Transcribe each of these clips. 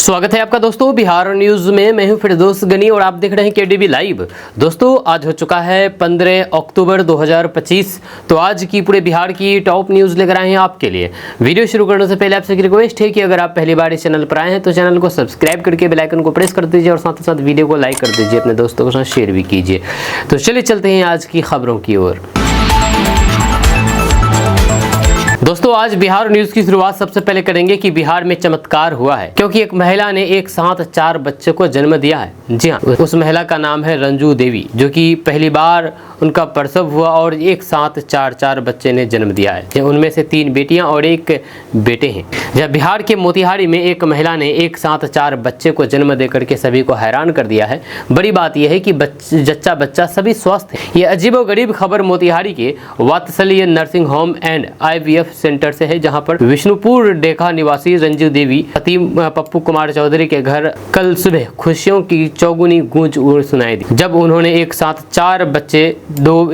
स्वागत है आपका दोस्तों बिहार न्यूज में। मैं हूं फिरदौस गनी और आप देख रहे हैं केडीबी लाइव। दोस्तों आज हो चुका है 15 अक्टूबर 2025। तो आज की पूरे बिहार की टॉप न्यूज लेकर आए हैं आपके लिए। वीडियो शुरू करने से पहले आपसे एक रिक्वेस्ट है कि अगर आप पहली बार इस चैनल पर आए हैं तो चैनल को सब्सक्राइब करके बेल आइकन को प्रेस कर दीजिए और साथ ही साथ वीडियो को लाइक कर दीजिए, अपने दोस्तों के साथ शेयर भी कीजिए। तो चलिए चलते हैं आज की खबरों की ओर। दोस्तों आज बिहार न्यूज की शुरुआत सबसे पहले करेंगे कि बिहार में चमत्कार हुआ है, क्योंकि एक महिला ने एक साथ 4 बच्चों को जन्म दिया है। जी हाँ, उस महिला का नाम है रंजू देवी, जो कि पहली बार उनका प्रसव हुआ और एक साथ 4 बच्चे ने जन्म दिया है। उनमें से 3 बेटियां और 1 बेटे हैं। जब बिहार के मोतिहारी में एक महिला ने एक साथ 4 बच्चे को जन्म देकर के सभी को हैरान कर दिया है। बड़ी बात यह है कि जच्चा बच्चा सभी स्वस्थ है। ये अजीबोगरीब खबर मोतिहारी के वात्सल्य nursing home and IVF centre से है, जहां पर विष्णुपुर डेखा निवासी रंजू देवी पति पप्पू कुमार चौधरी के घर कल सुबह खुशियों की चौगुनी गूंज सुनाई दी, जब उन्होंने एक साथ 4 बच्चे,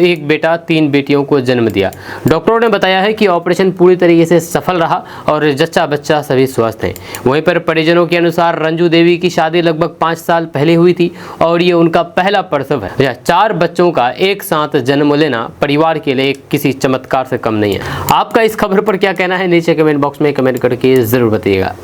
1 बेटा 3 बेटियों को जन्म दिया। डॉक्टरों ने बताया है कि ऑपरेशन पूरी तरीके से सफल रहा और जच्चा बच्चा सभी स्वस्थ हैं। वहीं पर परिजनों के अनुसार रंजू देवी की शादी लगभग 5 साल पहले हुई थी और ये उनका पहला प्रसव है। 4 बच्चों का एक साथ जन्म लेना परिवार के लिए किसी चमत्कार से कम नहीं है। आपका इस खबर पर क्या कहना है, नीचे कमेंट बॉक्स में कमेंट करके जरूर बताइएगा।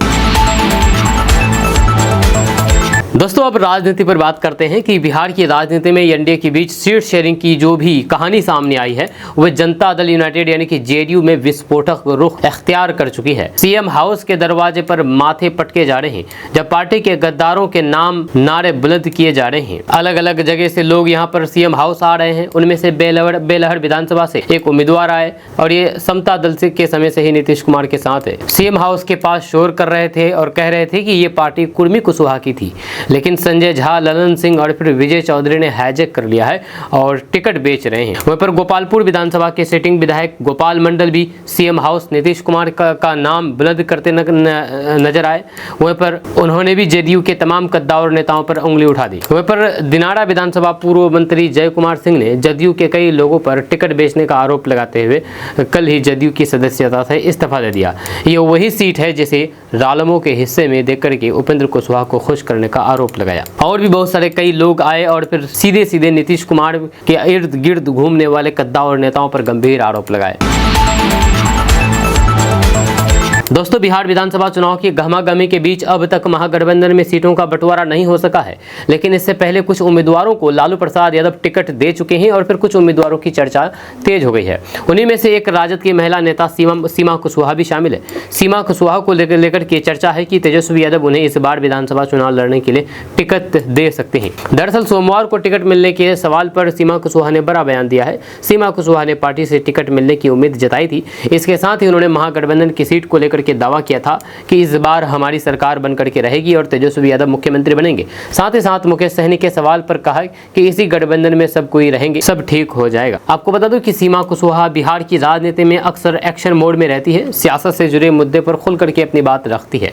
दोस्तों अब राजनीति पर बात करते हैं कि बिहार की राजनीति में एनडीए के बीच सीट शेयरिंग की जो भी कहानी सामने आई है, वह जनता दल यूनाइटेड यानी कि जेडीयू में विस्फोटक रुख अख्तियार कर चुकी है। सीएम हाउस के दरवाजे पर माथे पटके जा रहे हैं, जब पार्टी के गद्दारों के नाम नारे बुलंद किए जा रहे हैं। अलग अलग जगह से लोग यहां पर सीएम हाउस आ रहे हैं। उनमें से बेलहर विधानसभा से एक उम्मीदवार आए और ये समता दल से के समय से ही नीतीश कुमार के साथ है। सीएम हाउस के पास शोर कर रहे थे और कह रहे थे कि ये पार्टी कुर्मी कुशवाहा की थी, लेकिन संजय झा, ललन सिंह और फिर विजय चौधरी ने हाईजैक कर लिया है और टिकट बेच रहे हैं। वहीं पर गोपालपुर विधानसभा के सिटिंग विधायक गोपाल मंडल भी सीएम हाउस नीतीश कुमार का नाम बुलंद करते नजर आए। वहीं पर उन्होंने भी जेडीयू के तमाम कद्दावर नेताओं पर उंगली उठा दी। वहीं पर दिनारा विधानसभा पूर्व मंत्री जय कुमार सिंह ने जदयू के कई लोगों पर टिकट बेचने का आरोप लगाते हुए कल ही जदयू की सदस्यता से इस्तीफा दे दिया। ये वही सीट है जिसे रालमो के हिस्से में देकर के उपेंद्र कुशवाहा को खुश करने का आरोप लगाया। और भी बहुत सारे कई लोग आए और फिर सीधे नीतीश कुमार के इर्द गिर्द घूमने वाले कद्दावर नेताओं पर गंभीर आरोप लगाए। दोस्तों बिहार विधानसभा चुनाव की गहमागहमी के बीच अब तक महागठबंधन में सीटों का बंटवारा नहीं हो सका है, लेकिन इससे पहले कुछ उम्मीदवारों को लालू प्रसाद यादव टिकट दे चुके हैं और फिर कुछ उम्मीदवारों की चर्चा तेज हो गई है। उन्हीं में से एक राजद की महिला नेता सीमा कुशवाहा भी शामिल है। सीमा कुशवाहा को लेकर के चर्चा है कि तेजस्वी यादव उन्हें इस बार विधानसभा चुनाव लड़ने के लिए टिकट दे सकते हैं। दरअसल सोमवार को टिकट मिलने के सवाल पर सीमा कुशवाहा ने बड़ा बयान दिया है। सीमा कुशवाहा ने पार्टी से टिकट मिलने की उम्मीद जताई थी। इसके साथ ही उन्होंने महागठबंधन की सीट को लेकर के दावा किया था कि इस बार हमारी सरकार बनकर के रहेगी और तेजस्वी यादव मुख्यमंत्री बनेंगे। साथ ही साथ मुकेश सहनी के सवाल पर कहा कि इसी गठबंधन में सब कोई रहेंगे, सब ठीक हो जाएगा। आपको बता दूं कि सीमा कुशवाहा बिहार की राजनीति में अक्सर एक्शन मोड में रहती है, सियासत से जुड़े मुद्दे पर खुल करके अपनी बात रखती है।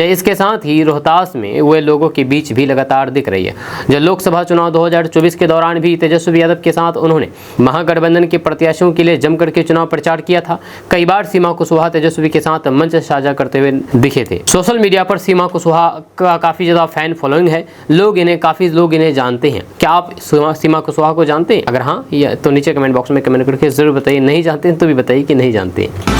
इसके साथ ही रोहतास में वे लोगों के बीच भी लगातार दिख रही है। जब लोकसभा चुनाव 2024 के दौरान भी तेजस्वी यादव के साथ उन्होंने महागठबंधन के प्रत्याशियों के लिए जमकर के चुनाव प्रचार किया था। कई बार सीमा कुशवाहा तेजस्वी के साथ मंच साझा करते हुए दिखे थे। सोशल मीडिया पर सीमा कुशवाहा का काफी ज्यादा फैन फॉलोइंग है। काफी लोग इन्हें जानते हैं। क्या आप सीमा कुशवाहा को जानते हैं? अगर हाँ तो नीचे कमेंट बॉक्स में कमेंट करके जरूर बताइए। नहीं जानते हैं तो भी बताइए कि नहीं जानते हैं।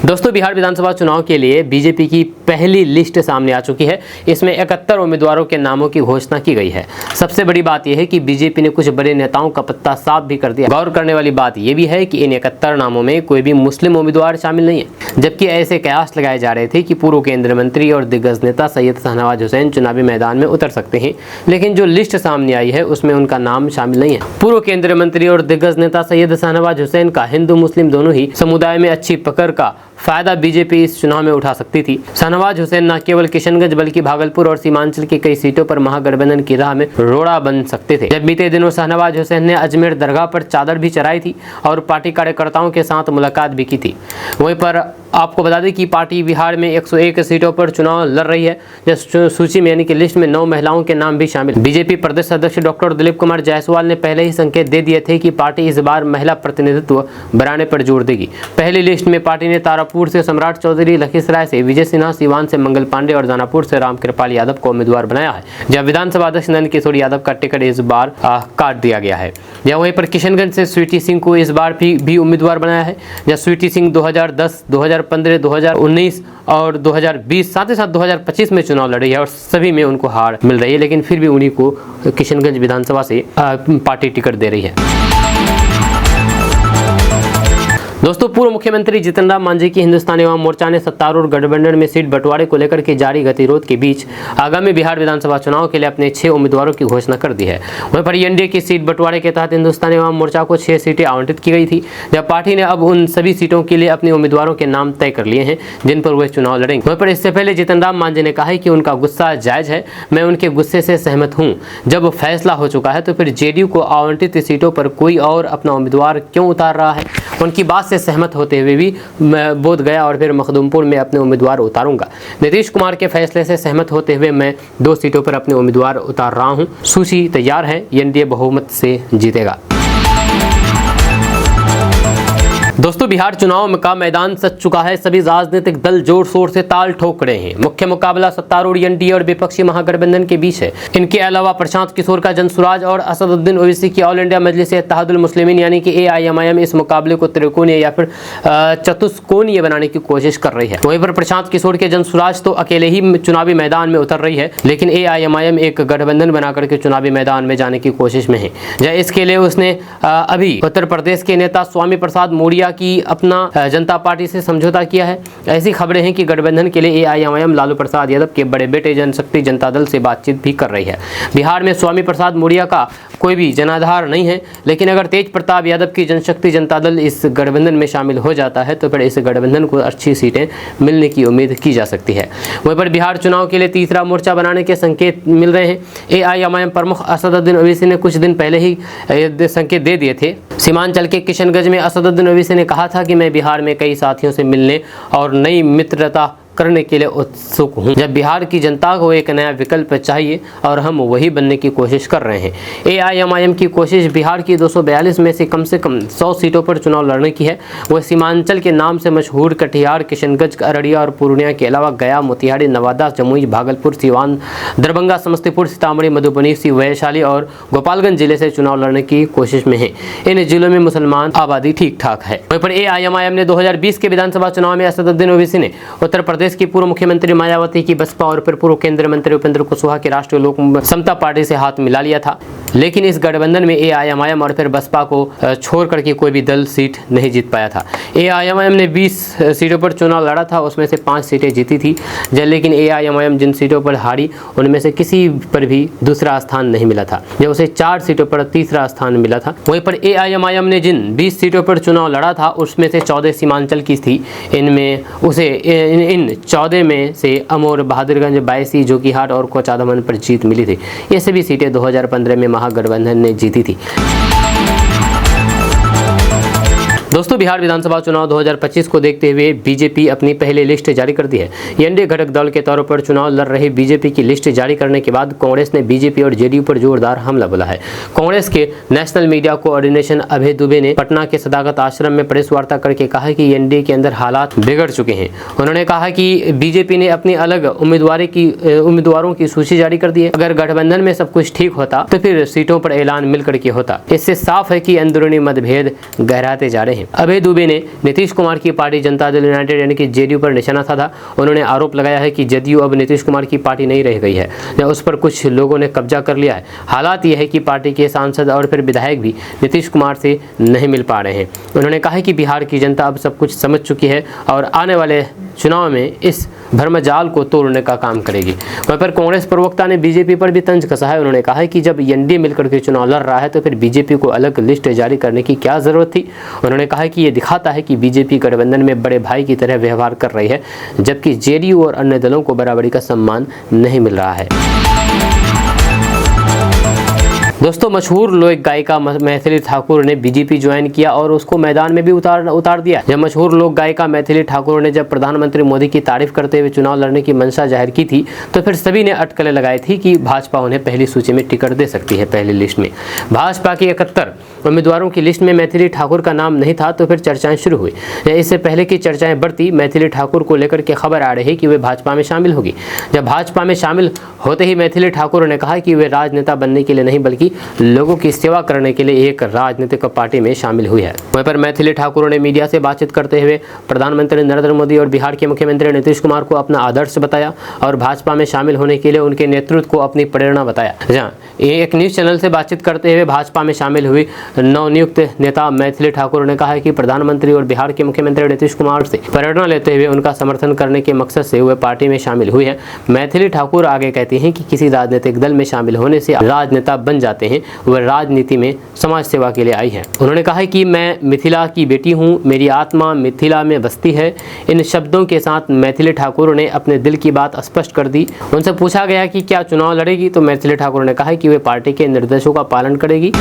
दोस्तों बिहार विधानसभा चुनाव के लिए बीजेपी की पहली लिस्ट सामने आ चुकी है। इसमें 71 उम्मीदवारों के नामों की घोषणा की गई है। सबसे बड़ी बात यह है कि बीजेपी ने कुछ बड़े नेताओं का पत्ता साफ भी कर दिया। गौर करने वाली बात यह भी है कि इन 71 नामों में कोई भी मुस्लिम उम्मीदवार शामिल नहीं है, जबकि ऐसे कयास लगाए जा रहे थे कि पूर्व केंद्रीय मंत्री और दिग्गज नेता सैयद शाहनवाज हुसैन चुनावी मैदान में उतर सकते हैं, लेकिन जो लिस्ट सामने आई है उसमें उनका नाम शामिल नहीं है। पूर्व केंद्रीय मंत्री और दिग्गज नेता सैयद शाहनवाज हुसैन का हिंदू मुस्लिम दोनों ही समुदाय में अच्छी पकड़ का फायदा बीजेपी इस चुनाव में उठा सकती थी। शाहनवाज हुसैन न केवल किशनगंज बल्कि भागलपुर और सीमांचल की कई सीटों पर महागठबंधन की राह में रोड़ा बन सकते थे। जब बीते दिनों शाहनवाज हुसैन ने अजमेर दरगाह पर चादर भी चढ़ाई थी और पार्टी कार्यकर्ताओं के साथ मुलाकात भी की थी। वहीं पर आपको बता दें कि पार्टी बिहार में 101 सीटों पर चुनाव लड़ रही है। जिस सूची में यानी कि लिस्ट में 9 महिलाओं के नाम भी शामिल। बीजेपी प्रदेश अध्यक्ष डॉक्टर दिलीप कुमार जायसवाल ने पहले ही संकेत दे दिए थे कि पार्टी इस बार महिला प्रतिनिधित्व बढ़ाने पर जोर देगी। पहली लिस्ट में पार्टी ने तारा तारापुर से सम्राट चौधरी, लखीसराय से विजय सिन्हा, सीवान से मंगल पांडे और दानापुर से रामकृपाल यादव को उम्मीदवार बनाया है। जब विधानसभा अध्यक्ष नंद किशोर यादव का टिकट इस बार काट दिया गया है। या वहीं पर किशनगंज से स्वीटी सिंह को इस बार भी उम्मीदवार बनाया है। जब स्वीटी सिंह 2010, 2015, 2019 और 2020 साथ ही साथ 2025 में चुनाव लड़ी है और सभी में उनको हार मिल रही है, लेकिन फिर भी उन्हीं को किशनगंज विधानसभा से पार्टी टिकट दे रही है। दोस्तों, पूर्व मुख्यमंत्री जीतन राम मांझी की हिंदुस्तानी अवाम मोर्चा ने सत्तारूढ़ गठबंधन में सीट बंटवारे को लेकर के जारी गतिरोध के बीच आगामी बिहार विधानसभा चुनाव के लिए अपने 6 उम्मीदवारों की घोषणा कर दी है। वहीं पर एनडीए की सीट बंटवारे के तहत हिंदुस्तानी अवाम मोर्चा को 6 सीटें आवंटित की गई थी। जब पार्टी ने अब उन सभी सीटों के लिए अपने उम्मीदवारों के नाम तय कर लिए हैं जिन पर वे चुनाव लड़ेंगे। वहीं पर इससे पहले जीतन राम मांझी ने कहा कि उनका गुस्सा जायज है, मैं उनके गुस्से से सहमत हूँ। जब फैसला हो चुका है तो फिर जेडीयू को आवंटित सीटों पर कोई और अपना उम्मीदवार क्यों उतार रहा है। उनकी बात से सहमत होते हुए भी मैं बोध गया और फिर मखदूमपुर में अपने उम्मीदवार उतारूंगा। नीतीश कुमार के फैसले से सहमत होते हुए मैं 2 सीटों पर अपने उम्मीदवार उतार रहा हूं। सूची तैयार है, एनडीए बहुमत से जीतेगा। दोस्तों, बिहार चुनाव का मैदान सज चुका है। सभी राजनीतिक दल जोर शोर से ताल ठोक रहे हैं। मुख्य मुकाबला सत्तारूढ़ एनडीए और विपक्षी महागठबंधन के बीच है। इनके अलावा प्रशांत किशोर का जनसुराज और असदुद्दीन ओवैसी की ऑल इंडिया मजलिस-ए-इत्तेहादुल मुस्लिमीन यानी कि एआईएमआईएम इस मुकाबले को त्रिकोणीय या फिर चतुष्कोणीय बनाने की कोशिश कर रही है। वहीं पर प्रशांत किशोर के जनसुराज तो अकेले ही चुनावी मैदान में उतर रही है, लेकिन एआईएमआईएम एक गठबंधन बनाकर के चुनावी मैदान में जाने की कोशिश में है। इसके लिए उसने अभी उत्तर प्रदेश के नेता स्वामी प्रसाद मौर्य की अपना जनता पार्टी से समझौता किया है। ऐसी खबरें हैं कि गठबंधन के लिए एआईएमआईएम लालू प्रसाद यादव के बड़े बेटे जनशक्ति जनता दल से बातचीत भी कर रही है। बिहार में स्वामी प्रसाद मौर्य का कोई भी जनाधार नहीं है, लेकिन अगर तेज प्रताप यादव की जनशक्ति जनता दल इस गठबंधन में शामिल हो जाता है तो फिर इस गठबंधन को अच्छी सीटें मिलने की उम्मीद की जा सकती है। वहीं पर बिहार चुनाव के लिए तीसरा मोर्चा बनाने के संकेत मिल रहे हैं। एआईएमआईएम प्रमुख असदुद्दीन ओवैसी ने कुछ दिन पहले ही संकेत दे दिए थे। सीमांचल के किशनगंज में असदुद्दीन ओवैसी ने कहा था कि मैं बिहार में कई साथियों से मिलने और नई मित्रता करने के लिए उत्सुक हूं। जब बिहार की जनता को एक नया विकल्प चाहिए और हम वही बनने की कोशिश कर रहे हैं। एआईएमआईएम की कोशिश बिहार की 242 में से कम 100 सीटों पर चुनाव लड़ने की है। वह सीमांचल के नाम से मशहूर कटिहार, किशनगंज, अररिया और पूर्णिया के अलावा गया, मोतिहारी, नवादा, जमुई, भागलपुर, सीवान, दरभंगा, समस्तीपुर, सीतामढ़ी, मधुबनी, वैशाली और गोपालगंज जिले से चुनाव लड़ने की कोशिश में है। इन जिलों में मुसलमान आबादी ठीक ठाक है। वहीं पर एआईएमआईएम ने 2020 के विधानसभा चुनाव में असदुद्दीन ओवैसी ने उत्तर प्रदेश की पूर्व मुख्यमंत्री मायावती की बसपा और फिर पूर्व केंद्रीय मंत्री उपेंद्र कुशवाहा की राष्ट्रीय लोक समता पार्टी से हाथ मिला लिया था। लेकिन इस गठबंधन में एआईएमआईएम और फिर बसपा को छोड़ करके कोई भी दल सीट नहीं जीत पाया था। एआईएमआईएम ने 20 सीटों पर चुनाव लड़ा था, उसमें से 5 सीटें जीती थी। लेकिन एआईएमआईएम जिन सीटों पर हारी उनमें से किसी पर भी दूसरा स्थान नहीं मिला था, जब उसे 4 सीटों पर तीसरा स्थान मिला था। वहीं पर एआईएमआईएम ने जिन 20 सीटों पर चुनाव लड़ा था उसमें से 14 सीमांचल की थी। इनमें उसे इन 14 में से अमोर, बहादुरगंज, बायसी, जोकीहाट और कोचाधमन पर जीत मिली थी। ये सभी सीटें 2015 में महागठबंधन ने जीती थी। दोस्तों, बिहार विधानसभा चुनाव 2025 को देखते हुए बीजेपी अपनी पहली लिस्ट जारी कर दी है। एनडीए घटक दल के तौर पर चुनाव लड़ रही बीजेपी की लिस्ट जारी करने के बाद कांग्रेस ने बीजेपी और जेडीयू पर जोरदार हमला बोला है। कांग्रेस के नेशनल मीडिया कोऑर्डिनेशन अभय दुबे ने पटना के सदाकत आश्रम में प्रेस वार्ता करके कहा कि एनडीए के अंदर हालात बिगड़ चुके हैं। उन्होंने कहा कि बीजेपी ने अपनी अलग उम्मीदवारों की सूची जारी कर दी है। अगर गठबंधन में सब कुछ ठीक होता तो फिर सीटों पर ऐलान मिलकर के होता। इससे साफ है कि अंदरूनी मतभेद गहराते जा रहे हैं। अभय दुबे ने नीतीश कुमार की पार्टी जनता दल यूनाइटेड यानी कि जेडीयू पर निशाना साधा। उन्होंने आरोप लगाया है कि जदयू अब नीतीश कुमार की पार्टी नहीं रह गई है, उस पर कुछ लोगों ने कब्जा कर लिया है। हालात यह है कि पार्टी के सांसद और फिर विधायक भी नीतीश कुमार से नहीं मिल पा रहे हैं। उन्होंने कहा कि बिहार की जनता अब सब कुछ समझ चुकी है और आने वाले चुनाव में इस भ्रमजाल को तोड़ने का काम करेगी। वहीं पर कांग्रेस प्रवक्ता ने बीजेपी पर भी तंज कसा है। उन्होंने कहा है कि जब एनडीए मिलकर के चुनाव लड़ रहा है तो फिर बीजेपी को अलग लिस्ट जारी करने की क्या जरूरत थी। उन्होंने कहा कि ये दिखाता है कि बीजेपी गठबंधन में बड़े भाई की तरह व्यवहार कर रही है, जबकि जेडीयू और अन्य दलों को बराबरी का सम्मान नहीं मिल रहा है। दोस्तों, मशहूर लोक गायिका मैथिली ठाकुर ने बीजेपी ज्वाइन किया और उसको मैदान में भी उतार दिया। जब मशहूर लोक गायिका मैथिली ठाकुर ने जब प्रधानमंत्री मोदी की तारीफ करते हुए चुनाव लड़ने की मंशा जाहिर की थी, तो फिर सभी ने अटकलें लगाई थी कि भाजपा उन्हें पहली सूची में टिकट दे सकती है। पहली लिस्ट में भाजपा के 71 उम्मीदवारों की लिस्ट में मैथिली ठाकुर का नाम नहीं था, तो फिर चर्चाएं शुरू हुई। इससे पहले की चर्चाएं बढ़ती, मैथिली ठाकुर को लेकर के खबर आ रही कि वे भाजपा में शामिल होगी। जब भाजपा में शामिल होते ही मैथिली ठाकुर ने कहा कि वे राजनेता बनने के लिए नहीं बल्कि लोगों की सेवा करने के लिए एक राजनीतिक पार्टी में शामिल हुई है। वहीं पर मैथिली ठाकुर ने मीडिया से बातचीत करते हुए प्रधानमंत्री नरेंद्र मोदी और बिहार के मुख्यमंत्री नीतीश कुमार को अपना आदर्श बताया और भाजपा में शामिल होने के लिए उनके नेतृत्व को अपनी प्रेरणा बताया। जहां एक न्यूज चैनल से बातचीत करते हुए भाजपा में शामिल हुई नवनियुक्त नेता मैथिली ठाकुर ने कहा है कि प्रधानमंत्री और बिहार के मुख्यमंत्री नीतीश कुमार से प्रेरणा लेते हुए उनका समर्थन करने के मकसद से वे पार्टी में शामिल हुई है। मैथिली ठाकुर आगे कहती हैं कि किसी राजनीतिक दल में शामिल होने से राजनेता बन जाते हैं, वह राजनीति में समाज सेवा के लिए आई है। उन्होंने कहा है कि मैं मिथिला की बेटी हूं, मेरी आत्मा मिथिला में बसती है। इन शब्दों के साथ मैथिली ठाकुर ने अपने दिल की बात स्पष्ट कर दी। उनसे पूछा गया कि क्या चुनाव लड़ेगी, तो मैथिली ठाकुर ने कहा कि वे पार्टी के निर्देशों का पालन करेगी।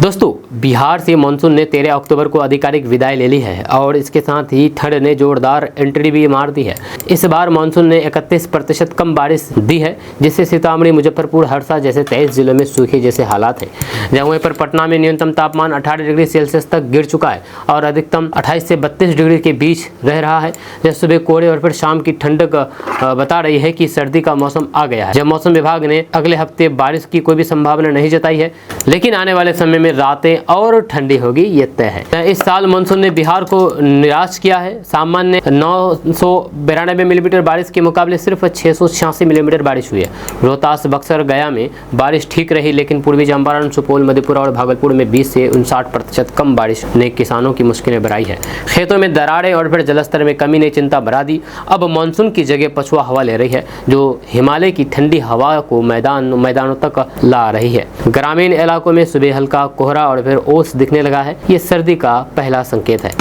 दोस्तों, बिहार से मानसून ने 13 अक्टूबर को आधिकारिक विदाई ले ली है और इसके साथ ही ठंड ने जोरदार एंट्री भी मार दी है। इस बार मानसून ने 31% कम बारिश दी है, जिससे सीतामढ़ी, मुजफ्फरपुर, हरसा जैसे 23 जिलों में सूखे जैसे हालात हैं। जहाँ पर पटना में न्यूनतम तापमान 18 डिग्री सेल्सियस तक गिर चुका है और अधिकतम 28 से 32 डिग्री के बीच रह रहा है। जब सुबह कोहरे और फिर शाम की ठंडक बता रही है कि सर्दी का मौसम आ गया है। जब मौसम विभाग ने अगले हफ्ते बारिश की कोई भी संभावना नहीं जताई है, लेकिन आने वाले समय में रातें और ठंडी होगी, ये तय है। इस साल मानसून ने बिहार को निराश किया है। सामान्य 992 मिलीमीटर बारिश के मुकाबले सिर्फ 686 मिलीमीटर बारिश हुई है। रोहतास, बक्सर, गया में बारिश ठीक रही, लेकिन पूर्वी चंपारण, सुपौल, मधेपुरा और भागलपुर में 20 से 59% कम बारिश ने किसानों की मुश्किलें बढ़ाई है। खेतों में दरारें और फिर जलस्तर में कमी ने चिंता बढ़ा दी। अब मानसून की जगह पछुआ हवा ले रही है, जो हिमालय की ठंडी हवा को मैदानों तक ला रही है। ग्रामीण इलाकों में सुबह हल्का कोहरा और फिर ओस दिखने लगा है। ये सर्दी का पहला संकेत है।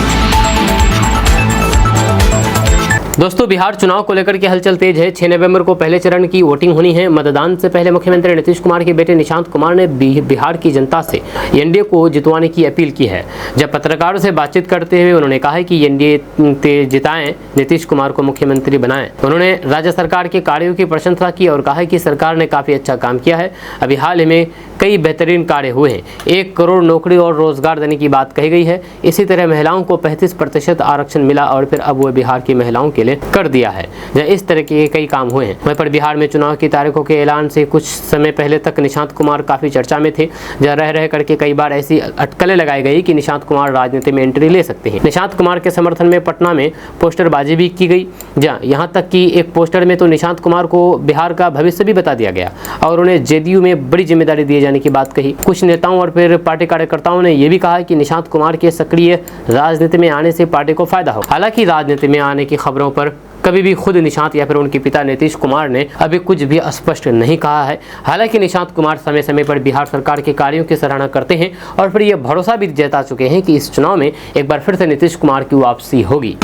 दोस्तों, बिहार चुनाव को लेकर के हलचल तेज है। 6 नवंबर को पहले चरण की वोटिंग होनी है। मतदान से पहले मुख्यमंत्री नीतीश कुमार के बेटे निशांत कुमार ने बिहार की जनता से एनडीए को जितवाने की अपील की है। जब पत्रकारों से बातचीत करते हुए उन्होंने कहा है कि एनडीए जिताएं, नीतीश कुमार को मुख्यमंत्री बनाएं। उन्होंने राज्य सरकार के कार्यों की प्रशंसा की और कहा कि सरकार ने काफी अच्छा काम किया है। अभी हाल ही में कई बेहतरीन कार्य हुए हैं। 1 करोड़ नौकरी और रोजगार देने की बात कही गई है। इसी तरह महिलाओं को 35% आरक्षण मिला और फिर अब वो बिहार की महिलाओं के लिए कर दिया है। इस तरह के कई काम हुए हैं। वहीं पर बिहार में चुनाव की तारीखों के ऐलान से कुछ समय पहले तक निशांत कुमार काफी चर्चा में थे। जहाँ रह करके कई बार ऐसी अटकलें लगाई गई कि निशांत कुमार राजनीति में एंट्री ले सकते हैं। निशांत कुमार के समर्थन में पटना में पोस्टरबाजी भी की गई। यहाँ तक कि एक पोस्टर में तो निशांत कुमार को बिहार का भविष्य भी बता दिया गया और उन्हें जेडीयू में बड़ी जिम्मेदारी दिए जाने की बात कही। कुछ नेताओं और फिर पार्टी कार्यकर्ताओं ने यह भी कहा कि निशांत कुमार के सक्रिय राजनीति में आने से पार्टी को फायदा हो। हालांकि राजनीति में आने की खबरों पर कभी भी खुद निशांत या फिर उनके पिता नीतीश कुमार ने अभी कुछ भी स्पष्ट नहीं कहा है। हालांकि निशांत कुमार समय समय पर बिहार सरकार के कार्यों की सराहना करते हैं और फिर यह भरोसा भी जता चुके हैं कि इस चुनाव में एक बार फिर से नीतीश कुमार की वापसी होगी।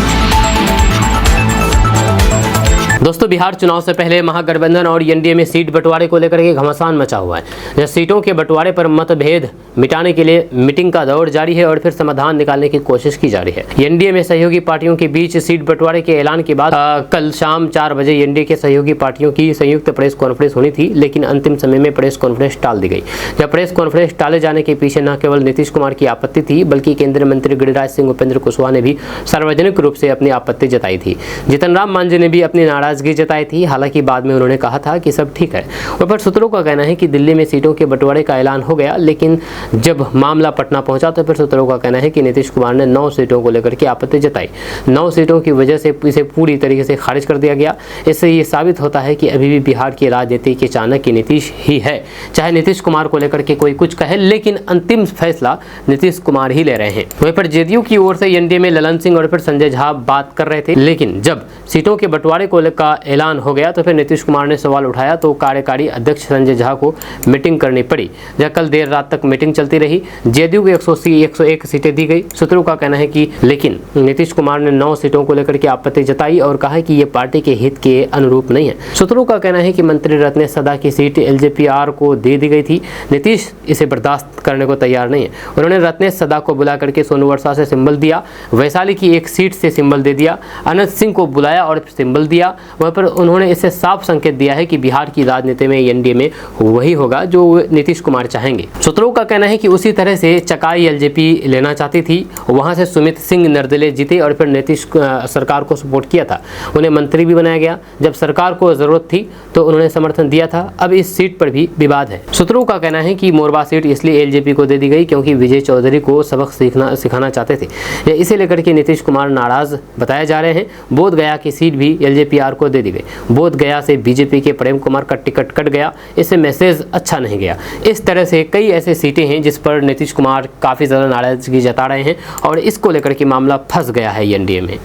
दोस्तों, बिहार चुनाव से पहले महागठबंधन और एनडीए में सीट बंटवारे को लेकर के घमासान मचा हुआ है। जहां सीटों के बंटवारे पर मतभेद मिटाने के लिए मीटिंग का दौर जारी है और फिर समाधान निकालने की कोशिश की जा रही है। एनडीए में सहयोगी पार्टियों के बीच सीट बंटवारे के ऐलान के बाद कल शाम 4 बजे एनडीए के सहयोगी पार्टियों की संयुक्त प्रेस कॉन्फ्रेंस होनी थी, लेकिन अंतिम समय में प्रेस कॉन्फ्रेंस टाल दी गई। जब प्रेस कॉन्फ्रेंस टाले जाने के पीछे न केवल नीतीश कुमार की आपत्ति थी, बल्कि केंद्रीय मंत्री गिरिराज सिंह, उपेंद्र कुशवाहा ने भी सार्वजनिक रूप से अपनी आपत्ति जताई थी। जीतन राम मांझी ने भी अपनी नाराजगी जताई थी। हालांकि बाद में उन्होंने कहा था कि सब ठीक है। पर सूत्रों का कहना है कि दिल्ली में सीटों के बंटवारे का ऐलान हो गया, लेकिन जब मामला पटना पहुंचा तो फिर सूत्रों का कहना है कि नीतीश कुमार ने 9 सीटों को लेकर के आपत्ति जताई। 9 सीटों की वजह से इसे पूरी तरीके से खारिज कर दिया गया। इससे ये साबित होता है कि अभी भी बिहार की राजनीति के चाणक्य नीतीश ही है। चाहे नीतीश कुमार को लेकर के कोई कुछ कहे, लेकिन अंतिम फैसला नीतीश कुमार ही ले रहे हैं। वहीं पर जेडीयू की ओर से एनडीए में ललन सिंह और फिर संजय झा बात कर रहे थे, लेकिन जब सीटों के बंटवारे को लेकर का ऐलान हो गया तो फिर नीतीश कुमार ने सवाल उठाया तो कार्यकारी अध्यक्ष संजय झा को मीटिंग करनी पड़ी, जहाँ कल देर रात तक मीटिंग चलती रही। जेडीयू को 101 सीटें दी गई। सूत्रों का कहना है कि लेकिन नीतीश कुमार ने 9 सीटों को लेकर के आपत्ति जताई और कहा कि ये पार्टी के हित के अनुरूप नहीं है। सूत्रों का कहना है कि मंत्री रत्नेश सदा की सीट एलजेपीआर को दे दी गई थी। नीतीश इसे बर्दाश्त करने को तैयार नहीं है। उन्होंने रत्नेश सदा को बुला करके सोनू वर्षा से सिंबल दिया, वैशाली की एक सीट से सिंबल दे दिया, अनंत सिंह को बुलाया और सिंबल दिया। वहाँ पर उन्होंने इससे साफ संकेत दिया है कि बिहार की राजनीति में एनडीए में वही होगा जो नीतीश कुमार चाहेंगे। सूत्रों का कहना है कि उसी तरह से चकाई एलजेपी लेना चाहती थी, वहां से सुमित सिंह नरदले जीते और फिर नीतीश सरकार को सपोर्ट किया था। उन्हें मंत्री भी बनाया गया। जब सरकार को जरूरत थी तो उन्होंने समर्थन दिया था। अब इस सीट पर भी विवाद है। सूत्रों का कहना है कि मोरबा सीट इसलिए एलजेपी को दे दी गई क्योंकि विजय चौधरी को सबक सिखाना चाहते थे। इसे लेकर के नीतीश कुमार नाराज बताए जा रहे हैं। बोध गया की सीट भी एलजेपीआर को दे दी गई। बोध गया से बीजेपी के प्रेम कुमार का टिकट कट गया। इससे मैसेज अच्छा नहीं गया। इस तरह से कई ऐसे सीटें हैं जिस पर नीतीश कुमार काफ़ी ज़्यादा नाराजगी जता रहे हैं और इसको लेकर के मामला फंस गया है एनडीए में।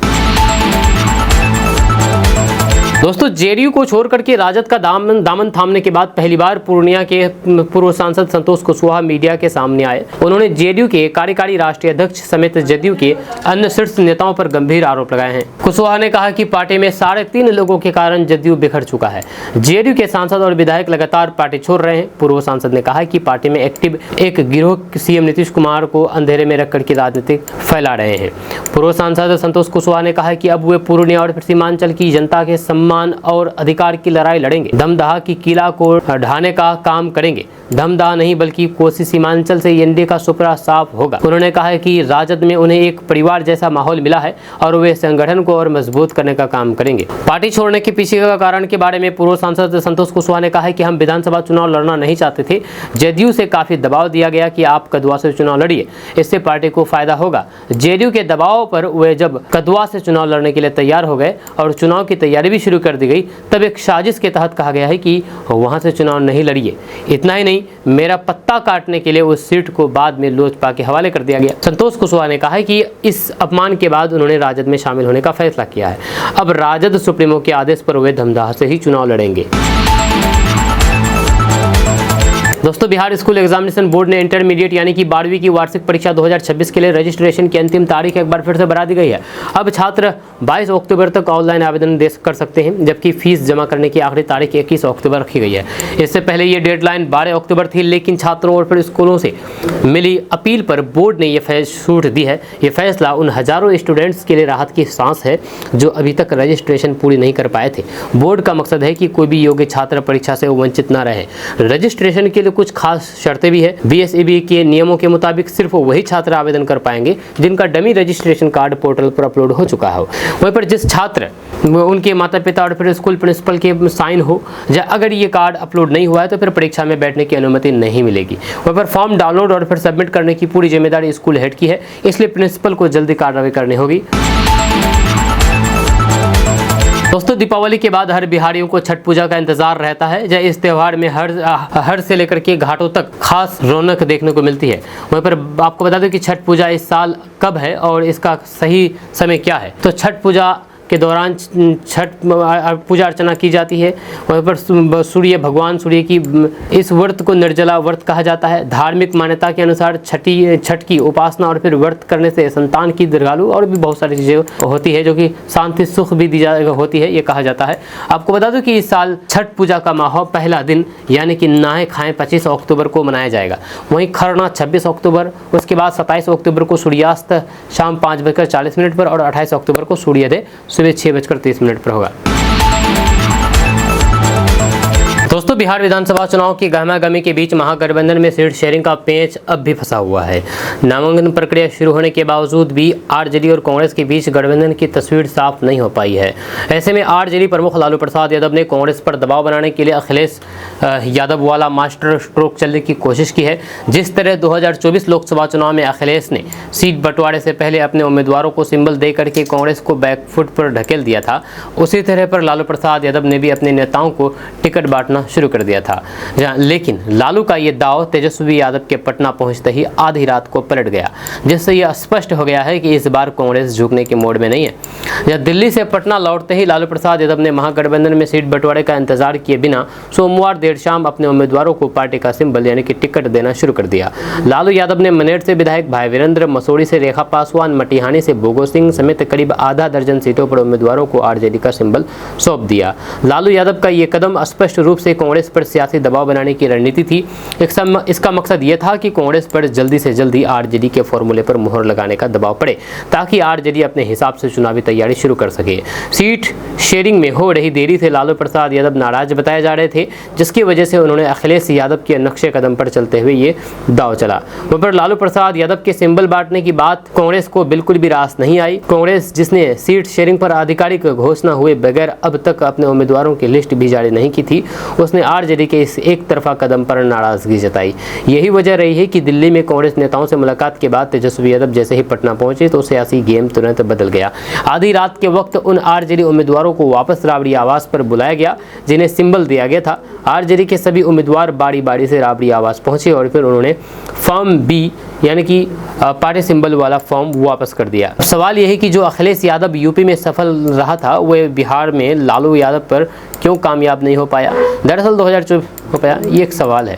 दोस्तों, जेडीयू को छोड़ करके राजद का दामन थामने के बाद पहली बार पूर्णिया के पूर्व सांसद संतोष कुशवाहा मीडिया के सामने आए। उन्होंने जेडीयू के कार्यकारी राष्ट्रीय अध्यक्ष समेत जदयू के अन्य शीर्ष नेताओं पर गंभीर आरोप लगाए हैं। कुशवाहा ने कहा कि पार्टी में 3.5 लोगों के कारण जदयू बिखर चुका है। जेडीयू के सांसद और विधायक लगातार पार्टी छोड़ रहे हैं। पूर्व सांसद ने कहा कि पार्टी में एक्टिव एक गिरोह सीएम नीतीश कुमार को अंधेरे में रखकर के राजनीति फैला रहे हैं। पूर्व सांसद संतोष कुशवाहा ने कहा कि अब वे पूर्णिया और सीमांचल की जनता के सम्मान और अधिकार की लड़ाई लड़ेंगे। दमदहा की किला को ढाने का काम करेंगे। दमदहा नहीं बल्कि कोसी सीमांचल से एनडीए का सुपड़ा साफ होगा। उन्होंने कहा है कि राजद में उन्हें एक परिवार जैसा माहौल मिला है और वे संगठन को और मजबूत करने का काम करेंगे। पार्टी छोड़ने के पीछे का कारण के बारे में पूर्व सांसद संतोष कुशवाहा ने कहा है कि हम विधानसभा चुनाव लड़ना नहीं चाहते थे। जेडीयू से काफी दबाव दिया गया कि आप कदवा से चुनाव लड़िए, इससे पार्टी को फायदा होगा। जेडीयू के दबाव पर वे जब कदवा से चुनाव लड़ने के लिए तैयार हो गए और चुनाव की तैयारी भी शुरू कर दी गई, तब एक साजिश के तहत कहा गया है कि वहां से चुनाव नहीं लड़िए। इतना ही नहीं, मेरा पत्ता काटने के लिए उस सीट को बाद में लोजपा के हवाले कर दिया गया। संतोष कुशवाहा ने कहा है कि इस अपमान के बाद उन्होंने राजद में शामिल होने का फैसला किया है। अब राजद सुप्रीमो के आदेश पर वे धमदाहा से ही चुनाव लड़ेंगे। दोस्तों, बिहार स्कूल एग्जामिनेशन बोर्ड ने इंटरमीडिएट यानी कि 12वीं की वार्षिक परीक्षा 2026 के लिए रजिस्ट्रेशन की अंतिम तारीख एक बार फिर से बढ़ा दी गई है। अब छात्र 22 अक्टूबर तक ऑनलाइन आवेदन कर सकते हैं, जबकि फीस जमा करने की आखिरी तारीख 21 अक्टूबर रखी गई है। इससे पहले ये डेडलाइन 12 अक्टूबर थी, लेकिन छात्रों और फिर स्कूलों से मिली अपील पर बोर्ड ने यह छूट दी है। ये फैसला उन हजारों स्टूडेंट्स के लिए राहत की सांस है जो अभी तक रजिस्ट्रेशन पूरी नहीं कर पाए थे। बोर्ड का मकसद है कि कोई भी योग्य छात्र परीक्षा से वंचित न रहे। रजिस्ट्रेशन के लिए कुछ खास शर्तें भी है। बीएसईबी के नियमों के मुताबिक सिर्फ वही छात्र आवेदन कर पाएंगे जिनका डमी रजिस्ट्रेशन कार्ड पोर्टल पर अपलोड हो चुका है। वहीं पर जिस छात्र उनके माता पिता और फिर स्कूल प्रिंसिपल के साइन हो, या अगर ये कार्ड अपलोड नहीं हुआ है तो फिर परीक्षा में बैठने की अनुमति नहीं मिलेगी। वहीं पर फॉर्म डाउनलोड और फिर सबमिट करने की पूरी जिम्मेदारी स्कूल हेड की है, इसलिए प्रिंसिपल को जल्दी कार्रवाई करनी होगी। दोस्तों, दीपावली के बाद हर बिहारियों को छठ पूजा का इंतजार रहता है। जब इस त्यौहार में हर से लेकर के घाटों तक खास रौनक देखने को मिलती है। वहीं पर आपको बता दूं कि छठ पूजा इस साल कब है और इसका सही समय क्या है। तो छठ पूजा के दौरान छठ पूजा अर्चना की जाती है। वहीं पर सूर्य भगवान सूर्य की इस व्रत को निर्जला व्रत कहा जाता है। धार्मिक मान्यता के अनुसार छठ की उपासना और फिर व्रत करने से संतान की दीर्घायु और भी बहुत सारी चीज़ें होती है, जो कि शांति सुख भी दी होती है, ये कहा जाता है। आपको बता दूं कि इस साल छठ पूजा का माहौल पहला दिन यानी कि नहाए खाएं 25 अक्टूबर को मनाया जाएगा। वहीं खरना 26 अक्टूबर, उसके बाद 27 अक्टूबर को सूर्यास्त शाम 5:40 पर और 28 अक्टूबर को सूर्योदय सुबह 6:30 पर होगा। दोस्तों, बिहार विधानसभा चुनाव की गहमागहमी के बीच महागठबंधन में सीट शेयरिंग का पेंच अब भी फंसा हुआ है। नामांकन प्रक्रिया शुरू होने के बावजूद भी आरजेडी और कांग्रेस के बीच गठबंधन की तस्वीर साफ नहीं हो पाई है। ऐसे में आरजेडी प्रमुख लालू प्रसाद यादव ने कांग्रेस पर दबाव बनाने के लिए अखिलेश यादव वाला मास्टर स्ट्रोक चलने की कोशिश की है। जिस तरह 2024 लोकसभा चुनाव में अखिलेश ने सीट बंटवारे से पहले अपने उम्मीदवारों को सिंबल दे करके कांग्रेस को बैकफुट पर ढकेल दिया था, उसी तरह पर लालू प्रसाद यादव ने भी अपने नेताओं को टिकट बांटना करना शुरू कर दिया था। लेकिन लालू का ये दाव तेजस्वी यादव के पटना पहुंचते ही आधी रात को पलट गया, जिससे यह स्पष्ट हो गया है कि इस बार कांग्रेस झुकने के मोड में नहीं है। जब दिल्ली से पटना लौटते ही लालू प्रसाद यादव ने महागठबंधन में सीट बंटवारे का इंतजार किए बिना सोमवार देर शाम अपने उम्मीदवारों को पार्टी का सिंबल यानी कि टिकट देना शुरू कर दिया। लालू यादव ने मनेर से विधायक भाई वीरेंद्र, मसूरी से रेखा पासवान, मटिहानी से भोगो सिंह समेत करीब आधा दर्जन सीटों पर उम्मीदवारों को आरजेडी का सिंबल सौंप दिया। लालू यादव का ये कदम स्पष्ट रूप से कांग्रेस पर सियासी दबाव बनाने की रणनीति थी। इसका मकसद यह था कि कांग्रेस पर जल्दी से जल्दी आरजेडी के फॉर्मूले पर मुहर लगाने का दबाव पड़े, ताकि आरजेडी अपने हिसाब से चुनावी तैयारी शुरू कर सके। सीट शेयरिंग में हो रही देरी से लालू प्रसाद यादव नाराज बताए जा रहे थे, जिसकी वजह से उन्होंने अखिलेश यादव के नक्शे कदम पर चलते हुए ये दाव चला। वहीं पर लालू प्रसाद यादव के सिंबल बांटने की बात कांग्रेस को बिल्कुल भी रास नहीं आई। कांग्रेस, जिसने सीट शेयरिंग पर आधिकारिक घोषणा हुए बगैर अब तक अपने उम्मीदवारों की लिस्ट भी जारी नहीं की थी, उसने आरजेडी के इस एक तरफा कदम पर नाराजगी जताई। यही वजह रही है कि दिल्ली में कांग्रेस नेताओं से मुलाकात के बाद तेजस्वी यादव जैसे ही पटना पहुंचे तो सियासी गेम तुरंत बदल गया। आधी रात के वक्त उन आरजेडी उम्मीदवारों को वापस राबड़ी आवास पर बुलाया गया जिन्हें सिंबल दिया गया था। आरजेडी के सभी उम्मीदवार बारी बारी से राबड़ी आवास पहुंचे और फिर उन्होंने फॉर्म बी यानी कि पार्टी सिंबल वाला फॉर्म वापस कर दिया। सवाल यह है कि जो अखिलेश यादव यूपी में सफल रहा था, वह बिहार में लालू यादव पर क्यों कामयाब नहीं हो पाया? दरअसल 2024 हो पाया, ये एक सवाल है।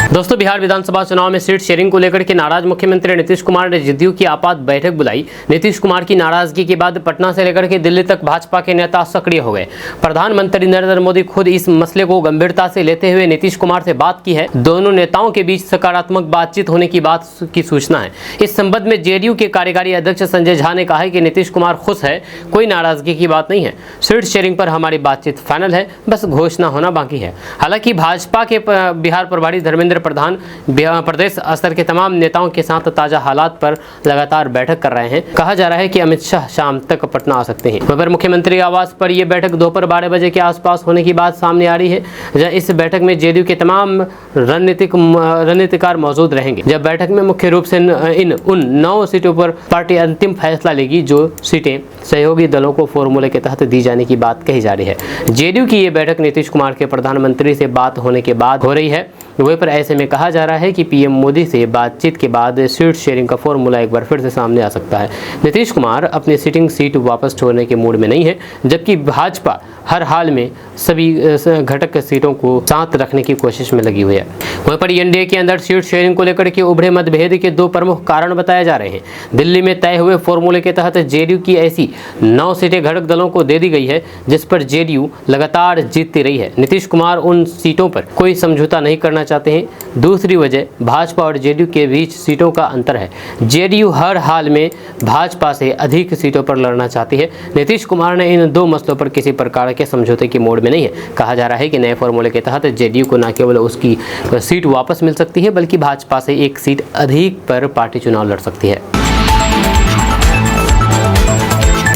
दोस्तों, बिहार विधानसभा चुनाव में सीट शेयरिंग को लेकर के नाराज मुख्यमंत्री नीतीश कुमार ने जदयू की आपात बैठक बुलाई। नीतीश कुमार की नाराजगी के बाद पटना से लेकर के दिल्ली तक भाजपा के नेता सक्रिय हो गए। प्रधानमंत्री नरेंद्र मोदी खुद इस मसले को गंभीरता से लेते हुए नीतीश कुमार से बात की है। दोनों नेताओं के बीच सकारात्मक बातचीत होने की बात की सूचना है। इस संबंध में जेडीयू के कार्यकारी अध्यक्ष संजय झा ने कहा है कि नीतीश कुमार खुश है, कोई नाराजगी की बात नहीं है। सीट शेयरिंग पर हमारी बातचीत फाइनल है, बस घोषणा होना बाकी है। हालांकि भाजपा के बिहार प्रभारी धर्मेंद्र प्रधान प्रदेश स्तर के तमाम नेताओं के साथ ताजा हालात पर लगातार बैठक कर रहे हैं। कहा जा रहा है कि अमित शाह शाम तक पटना आ सकते हैं। वहीं मुख्यमंत्री आवास पर यह बैठक दोपहर 12 बजे के आसपास होने की बात सामने आ रही है। जहां इस बैठक में जेडीयू के तमाम रणनीतिकार मौजूद रहेंगे। जब बैठक में मुख्य रूप से उन 9 सीटों पर पार्टी अंतिम फैसला लेगी जो सीटें सहयोगी दलों को फॉर्मूले के तहत दी जाने की बात कही जा रही है। जेडीयू की ये बैठक नीतीश कुमार के प्रधानमंत्री से बात होने के बाद हो रही है। वहीं पर ऐसे में कहा जा रहा है कि पीएम मोदी से बातचीत के बाद सीट शेयरिंग का फॉर्मूला एक बार फिर से सामने आ सकता है। नीतीश कुमार अपनी सिटिंग सीट वापस छोड़ने के मूड में नहीं है, जबकि भाजपा हर हाल में सभी घटक सीटों को साथ रखने की कोशिश में लगी हुई है। वहीं पर एनडीए के अंदर सीट शेयरिंग को लेकर के उभरे मतभेद के 2 प्रमुख कारण बताए जा रहे हैं। दिल्ली में तय हुए फॉर्मूले के तहत जेडीयू की ऐसी 9 सीटें घटक दलों को दे दी गई है, जिस पर जेडीयू लगातार जीतती रही है। नीतीश कुमार उन सीटों पर कोई समझौता नहीं करना चाहते हैं। दूसरी वजह भाजपा और जेडीयू के बीच सीटों का अंतर है। जेडीयू हर हाल में भाजपा से अधिक सीटों पर लड़ना चाहती है। नीतीश कुमार ने इन 2 मसलों पर किसी प्रकार के समझौते की मोड में नहीं है। कहा जा रहा है कि नए फॉर्मूले के तहत जेडीयू को न केवल उसकी सीट वापस मिल सकती है, बल्कि भाजपा से 1 सीट अधिक पर पार्टी चुनाव लड़ सकती है।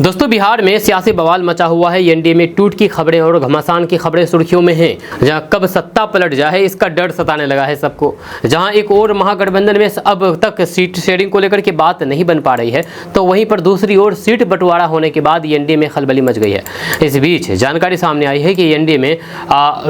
दोस्तों, बिहार में सियासी बवाल मचा हुआ है। एनडीए में टूट की खबरें और घमासान की खबरें सुर्खियों में हैं। जहां कब सत्ता पलट जाए इसका डर सताने लगा है सबको। जहां एक और महागठबंधन में अब तक सीट शेयरिंग को लेकर के बात नहीं बन पा रही है, तो वहीं पर दूसरी ओर सीट बंटवारा होने के बाद एनडीए में खलबली मच गई है। इस बीच जानकारी सामने आई है कि एनडीए में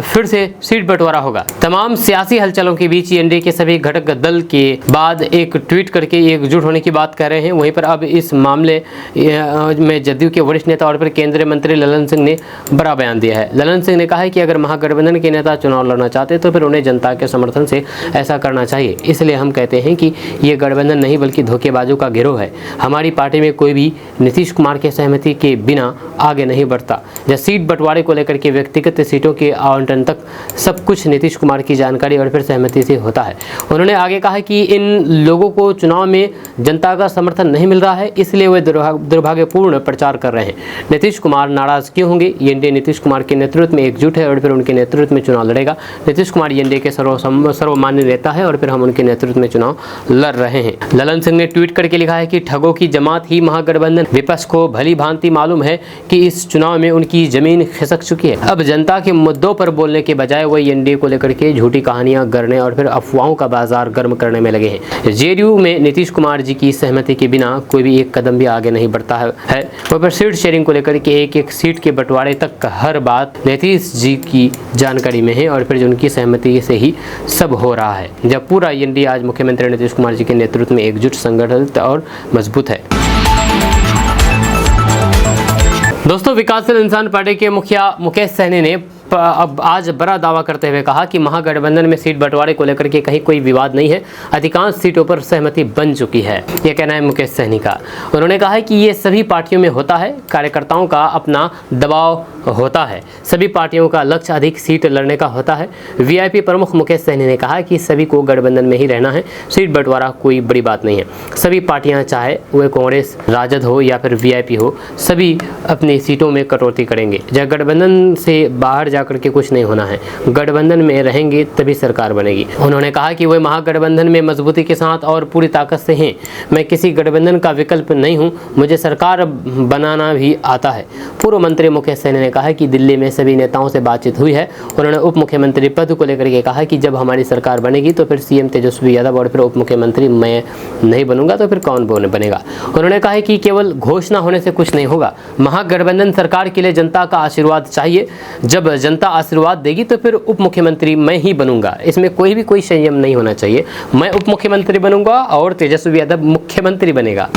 फिर से सीट बंटवारा होगा। तमाम सियासी हलचलों के बीच एनडीए के सभी घटक दल के बाद एक ट्वीट करके एकजुट होने की बात कर रहे हैं। वहीं पर अब इस मामले में जदयू के वरिष्ठ नेता और फिर केंद्रीय मंत्री ललन सिंह ने बड़ा बयान दिया है। ललन सिंह ने कहा है कि अगर महागठबंधन के नेता चुनाव लड़ना चाहते तो फिर उन्हें जनता के समर्थन से ऐसा करना चाहिए। इसलिए हम कहते हैं कि ये गठबंधन नहीं बल्कि धोखेबाजों का गिरोह है। हमारी पार्टी में कोई भी नीतीश कुमार के सहमति के बिना आगे नहीं बढ़ता। जब सीट बंटवारे को लेकर के व्यक्तिगत सीटों के आवंटन तक सब कुछ नीतीश कुमार की जानकारी और फिर सहमति से होता है। उन्होंने आगे कहा कि इन लोगों को चुनाव में जनता का समर्थन नहीं मिल रहा है, इसलिए वे दुर्भाग्यपूर्ण प्रचार कर रहे हैं। नीतीश कुमार नाराज क्यों होंगे? एनडीए नीतीश कुमार के नेतृत्व में एकजुट है और फिर उनके नेतृत्व में चुनाव लड़ेगा। नीतीश कुमार एनडीए के सर्वमान्य नेता है और फिर हम उनके नेतृत्व में चुनाव लड़ रहे हैं। ललन सिंह ने ट्वीट करके लिखा है कि ठगों की जमात ही महागठबंधन। विपक्ष को भली भांति मालूम है कि इस चुनाव में उनकी जमीन खिसक चुकी है। अब जनता के मुद्दों पर बोलने के बजाय वह एनडीए को लेकर के झूठी कहानियां गढ़ने और फिर अफवाहों का बाजार गर्म करने में लगे हैं। जेडीयू में नीतीश कुमार जी की सहमति के बिना कोई भी एक कदम भी आगे नहीं बढ़ता है। वहाँ पर सीट शेयरिंग को लेकर के एक एक सीट के बंटवारे तक हर बात नीतीश जी की जानकारी में है और फिर उनकी सहमति से ही सब हो रहा है, जब पूरा एनडीए आज मुख्यमंत्री नीतीश कुमार जी के नेतृत्व में एकजुट, संगठित और मजबूत है। दोस्तों, विकासशील इंसान पार्टी के मुखिया मुकेश सहनी ने अब आज बड़ा दावा करते हुए कहा कि महागठबंधन में सीट बंटवारे को लेकर के कहीं कोई विवाद नहीं है, अधिकांश सीटों पर सहमति बन चुकी है। यह कहना है मुकेश सहनी का। उन्होंने कहा है कि ये सभी पार्टियों में होता है, कार्यकर्ताओं का अपना दबाव होता है, सभी पार्टियों का लक्ष्य अधिक सीट लड़ने का होता है। वीआईपी प्रमुख मुकेश सहनी ने कहा कि सभी को गठबंधन में ही रहना है, सीट बंटवारा कोई बड़ी बात नहीं है। सभी पार्टियां, चाहे वह कांग्रेस, राजद हो या फिर वीआईपी हो, सभी अपनी सीटों में कटौती करेंगे। जब गठबंधन से बाहर करके कुछ नहीं होना है, गठबंधन में रहेंगे तभी सरकार बनेगी। उन्होंने कहा कि वे महागठबंधन में मजबूती के साथ और पूरी ताकत से हैं। मैं किसी गठबंधन का विकल्प नहीं हूं, मुझे सरकार बनाना भी आता है। पूर्व मंत्री मुकेश सहनी ने कहा कि दिल्ली में सभी नेताओं से बातचीत हुई है। उन्होंने उप मुख्यमंत्री पद को लेकर के कहा कि जब हमारी सरकार बनेगी तो फिर सीएम तेजस्वी यादव और फिर उप मुख्यमंत्री मैं नहीं बनूंगा तो फिर कौन बनेगा। उन्होंने कहा कि केवल घोषणा होने से कुछ नहीं होगा, महागठबंधन सरकार के लिए जनता का आशीर्वाद चाहिए। जब जनता आशीर्वाद देगी तो फिर उप मुख्यमंत्री मैं ही बनूंगा, इसमें कोई संयम नहीं होना चाहिए। मैं उप मुख्यमंत्री बनूंगा और तेजस्वी यादव मुख्यमंत्री बनेगा।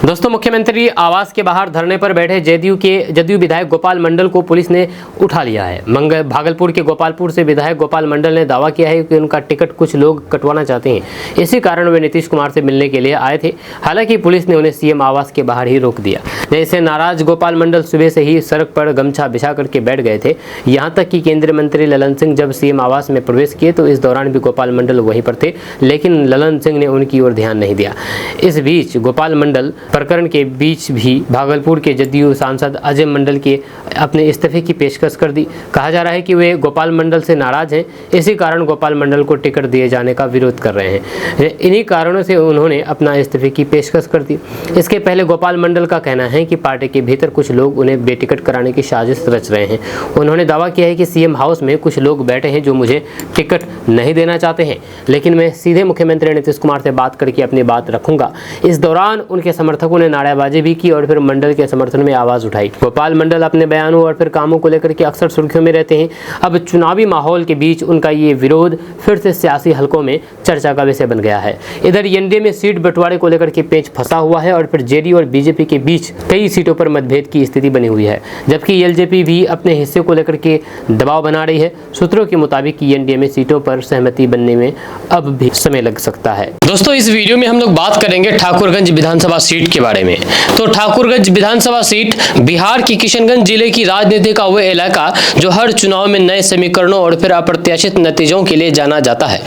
दोस्तों, मुख्यमंत्री आवास के बाहर धरने पर बैठे जदयू विधायक गोपाल मंडल को पुलिस ने उठा लिया है। भागलपुर के गोपालपुर से विधायक गोपाल मंडल ने दावा किया है कि उनका टिकट कुछ लोग कटवाना चाहते हैं, इसी कारण वे नीतीश कुमार से मिलने के लिए आए थे। हालांकि पुलिस ने उन्हें सीएम आवास के बाहर ही रोक दिया। जैसे नाराज गोपाल मंडल सुबह से ही सड़क पर गमछा बिछा करके बैठ गए थे। यहाँ तक कि केंद्रीय मंत्री ललन सिंह जब सीएम आवास में प्रवेश किए तो इस दौरान भी गोपाल मंडल वहीं पर थे, लेकिन ललन सिंह ने उनकी ओर ध्यान नहीं दिया। इस बीच गोपाल मंडल प्रकरण के बीच भी भागलपुर के जदयू सांसद अजय मंडल के अपने इस्तीफे की पेशकश कर दी। कहा जा रहा है कि वे गोपाल मंडल से नाराज हैं, इसी कारण गोपाल मंडल को टिकट दिए जाने का विरोध कर रहे हैं। इन्हीं कारणों से उन्होंने अपना इस्तीफे की पेशकश कर दी। इसके पहले गोपाल मंडल का कहना है कि पार्टी के भीतर कुछ लोग उन्हें बेटिकट कराने की साजिश रच रहे हैं। उन्होंने दावा किया है कि सीएम हाउस में कुछ लोग बैठे हैं जो मुझे टिकट नहीं देना चाहते हैं, लेकिन मैं सीधे मुख्यमंत्री नीतीश कुमार से बात करके अपनी बात रखूंगा। इस दौरान उनके समर्थकों ने नारेबाजी भी की और फिर मंडल के समर्थन में आवाज उठाई। गोपाल मंडल अपने बयानों और फिर कामों को लेकर के अक्सर सुर्खियों में रहते हैं। अब चुनावी माहौल के बीच उनका ये विरोध फिर से सियासी हलकों में चर्चा का विषय बन गया है। इधर एनडीए में सीट बंटवारे को लेकर के पेच फंसा हुआ है और फिर जेडीयू और बीजेपी के बीच कई सीटों पर मतभेद की स्थिति बनी हुई है, जबकि एलजेपी भी अपने हिस्से को लेकर के दबाव बना रही है। सूत्रों के मुताबिक एनडीए में सीटों पर सहमति बनने में अब भी समय लग सकता है। दोस्तों, इस वीडियो में हम लोग बात करेंगे ठाकुरगंज विधानसभा सीट के बारे में। तो ठाकुरगंज विधानसभा सीट बिहार की किशनगंज जिले की राजनीति का वह इलाका जो हर चुनाव में नए समीकरणों और फिर अप्रत्याशित नतीजों के लिए जाना जाता है।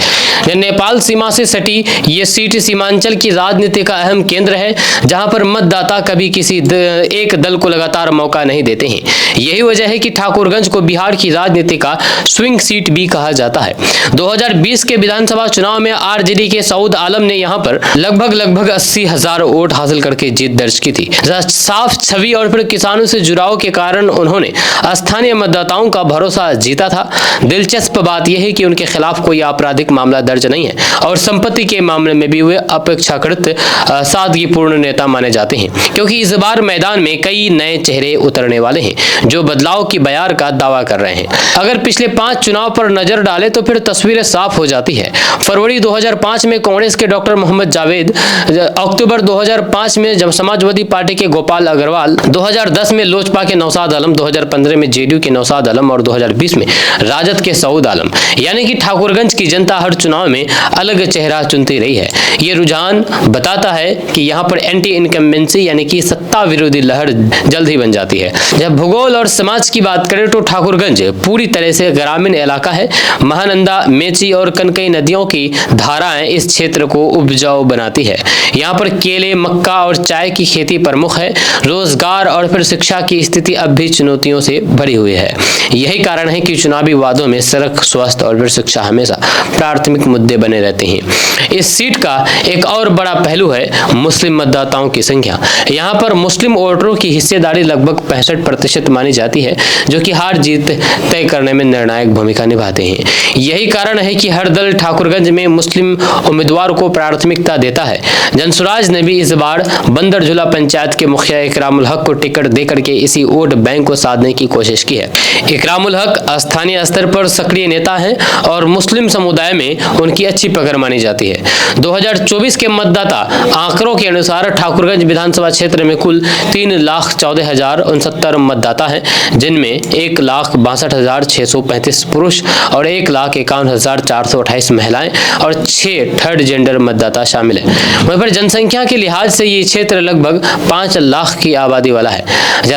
नेपाल सीमा से सटी ये सीट सीमांचल की राजनीति का अहम केंद्र है, जहां पर मतदाता कभी किसी एक दल को लगातार मौका नहीं देते हैं। यही वजह है कि ठाकुरगंज को बिहार की राजनीति का स्विंग सीट भी कहा जाता है। 2020 के विधानसभा चुनाव में आरजेडी के सऊद आलम ने यहां पर लगभग 80,000 वोट हासिल करके जीत दर्ज की थी। साफ छवि और फिर किसानों से जुड़ाव के कारण उन्होंने स्थानीय मतदाताओं का भरोसा जीता था। दिलचस्प बात यह है कि उनके खिलाफ कोई आपराधिक मामला दर्ज नहीं है और संपत्ति के मामले में भी वे अपेक्षाकृत सादगीपूर्ण नेता माने जाते हैं, क्योंकि इस बार मैदान में कई नए चेहरे उतरने वाले हैं जो बदलाव की बयार का दावा कर रहे हैं। अगर पिछले 5 चुनाव पर नजर डालें तो फिर तस्वीरें साफ हो जाती है। फरवरी 2005 में कांग्रेस के डॉक्टर मोहम्मद जावेद, अक्टूबर 2005 में जब समाजवादी पार्टी के गोपाल अग्रवाल, 2010 में लोजपा के नौशाद आलम, 2015 में जेडीयू के नौशाद आलम और 2020 में राजद के सऊद आलम। यानी कि ठाकुरगंज की जनता हर चुनाव में अलग चेहरा चुनती रही है। ये रुझान बताता है कि यहाँ पर एंटी इनकम्बेंसी यानी कि सत्ता विरोधी लहर जल्द ही बन जाती है। जब भूगोल और समाज की बात करें तो ठाकुरगंज पूरी तरह से ग्रामीण इलाका है। महानंदा, मेची और कनकई नदियों की धाराएं इस क्षेत्र को उपजाऊ बनाती है। यहाँ पर केले, मक्का और चाय की खेती प्रमुख है। रोजगार और फिर शिक्षा की स्थिति अब भी चुनौतियों से भरी हुई है। यही कारण है कि चुनावी वादों में सड़क, स्वास्थ्य और फिर शिक्षा हमेशा प्राथमिक मुद्दे बने रहते हैं। इस सीट का एक और बड़ा पहलू है मुस्लिम मतदाताओं की संख्या। यहाँ पर मुस्लिम वोटरों की हिस्सेदारी लगभग 65% मानी जाती है, जो कि हार जीत तय करने में निर्णायक भूमिका निभाते हैं। यही कारण है कि हर दल ठाकुरगंज में मुस्लिम उम्मीदवार को प्राथमिकता देता है। जनसुराज ने भी इस बार बंदरझूला पंचायत के मुखिया इकरामुल हक को टिकट देकर के इसी वोट बैंक को साधने की कोशिश की है। इकरामुल हक स्थानीय स्तर पर सक्रिय नेता हैं और मुस्लिम समुदाय में उनकी अच्छी पकड़ मानी जाती है। 2024 के मतदाता आंकड़ों के अनुसार ठाकुरगंज विधानसभा क्षेत्र में कुल 3,14,069 मतदाता हैं, जिनमें 1,62,635 पुरुष और 1,51,428 महिलाएं और 6 थर्ड जेंडर मतदाता शामिल हैं। वहीं पर जनसंख्या के लिहाज से ये क्षेत्र लगभग 5 लाख की आबादी वाला है।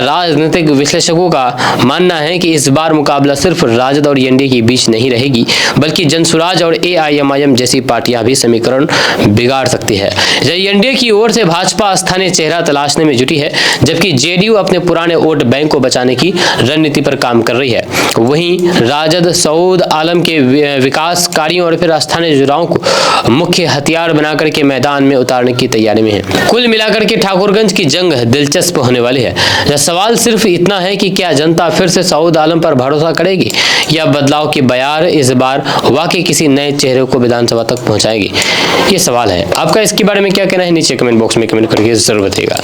राजनीतिक विश्लेषकों का मानना है कि इस बार मुकाबला सिर्फ राजद और एनडीए के बीच नहीं रहेगी, बल्कि जनसुराज और एआईएमआईएम जैसी पार्टियां भी समीकरण बिगाड़ सकती है। एनडीए की ओर से भाजपा स्थानीय चेहरा तलाशने में जुटी है, जबकि जेडीयू अपने पुराने वोट बैंक को बचाने की रणनीति पर काम कर रही है। वहीं राजद सऊद आलम के विकास कार्यों और फिर स्थानीय जुड़ावों को मुख्य हथियार बनाकर के मैदान में उतारने की तैयारी में है। कुल मिलाकर के ठाकुरगंज की जंग दिलचस्प होने वाली है। सवाल सिर्फ इतना है कि क्या जनता फिर से सऊद आलम पर भरोसा करेगी या बदलाव की बयार इस बार वाकई किसी नए चेहरे को विधानसभा तक पहुंचाएगी? ये सवाल है। आपका इसके बारे में क्या कहना है? नीचे कमेंट बॉक्स में कमेंट करके जरूर बताइएगा।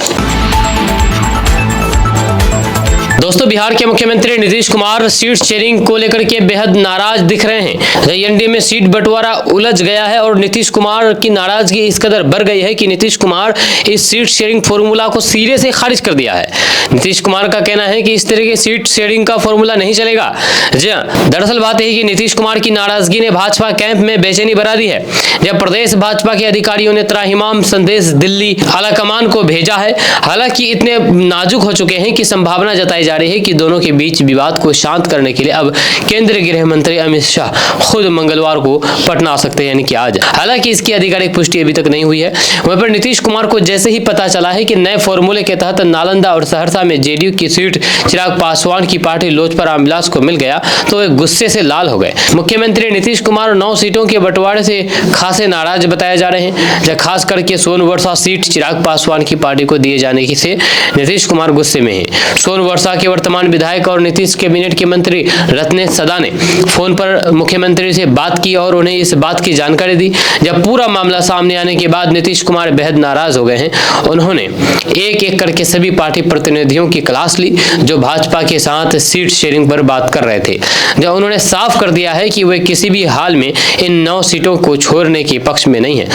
दोस्तों, बिहार के मुख्यमंत्री नीतीश कुमार सीट शेयरिंग को लेकर के बेहद नाराज दिख रहे हैं। एनडीए में सीट बंटवारा उलझ गया है और नीतीश कुमार की नाराजगी इस कदर बढ़ गई है कि नीतीश कुमार इस सीट शेयरिंग फॉर्मूला को सिरे से खारिज कर दिया है। नीतीश कुमार का कहना है कि इस तरह के सीट शेयरिंग का फॉर्मूला नहीं चलेगा। जी हां, दरअसल बात है कि नीतीश कुमार की नाराजगी ने भाजपा कैंप में बेचैनी बढ़ा दी है। जब प्रदेश भाजपा के अधिकारियों ने त्राहिमाम संदेश दिल्ली आलाकमान को भेजा है। हालांकि इतने नाजुक हो चुके हैं कि संभावना जताई जा रही है कि दोनों के बीच विवाद को शांत करने के लिए अब केंद्रीय गृह मंत्री अमित शाह खुद मंगलवार को पटना आ सकते हैं, यानी कि आज। हालांकि इसकी आधिकारिक पुष्टि अभी तक नहीं हुई है। वहीं पर नीतीश कुमार को जैसे ही पता चला है कि नए फॉर्मूले के तहत नालंदा और सहरसा में जेडीयू की सीट चिराग पासवान की पार्टी लोजपा रामविलास को मिल गया, तो वे गुस्से से लाल हो गए। मुख्यमंत्री नीतीश कुमार 9 सीटों के बंटवारे से खासे नाराज बताए जा रहे हैं। जब खास करके सोनवर्षा सीट चिराग पासवान की पार्टी को दिए जाने से नीतीश कुमार गुस्से में हैं। सोनवर्षा के वर्तमान विधायक और नीतीश कैबिनेट के मंत्री रत्नेश सदा ने फोन पर मुख्यमंत्री से बात की और उन्हें इस बात की जानकारी दी। जब पूरा मामला सामने आने के बाद नीतीश कुमार बेहद नाराज हो गए हैं। उन्होंने एक एक करके सभी पार्टी प्रतिनिधियों की क्लास ली जो भाजपा के साथ सीट शेयरिंग पर बात कर रहे थे। जब उन्होंने साफ कर दिया है कि वे किसी भी हाल में इन 9 सीटों को छोड़ने के पक्ष में नहीं है।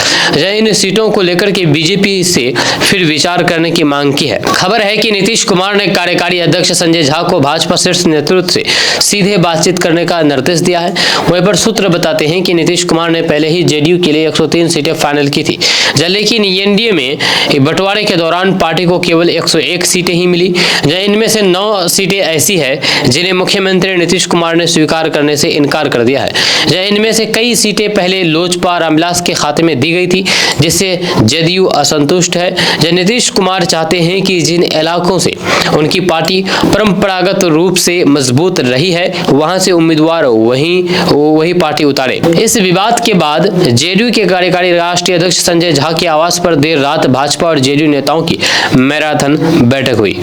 इन सीटों को लेकर के बीजेपी से फिर विचार करने की मांग की है। खबर है कि नीतीश कुमार ने कार्यकारी अध्यक्ष संजय झा को भाजपा शीर्ष नेतृत्व से सीधे बातचीत करने का निर्देश दिया है। वहीं पर सूत्र बताते हैं कि नीतीश कुमार ने पहले ही जेडीयू के लिए 103 सीटें फाइनल की थी, लेकिन एनडीए में बंटवारे के दौरान पार्टी को केवल 101 सीटें ही मिली। इनमें से 9 सीटें ऐसी है जिन्हें मुख्यमंत्री नीतीश कुमार ने स्वीकार करने से इनकार कर दिया है। इनमें से कई सीटें पहले लोजपा रामविलास के खाते में दी गई थी, जिससे जेडीयू असंतुष्ट है। नीतीश कुमार चाहते हैं कि जिन इलाकों से उनकी पार्टी परंपरागत रूप से मजबूत रही है, वहां से उम्मीदवार वही पार्टी उतारे। इस विवाद के बाद जेडीयू के कार्यकारी राष्ट्रीय अध्यक्ष संजय झा के आवास पर देर रात भाजपा और जेडीयू नेताओं की मैराथन बैठक हुई।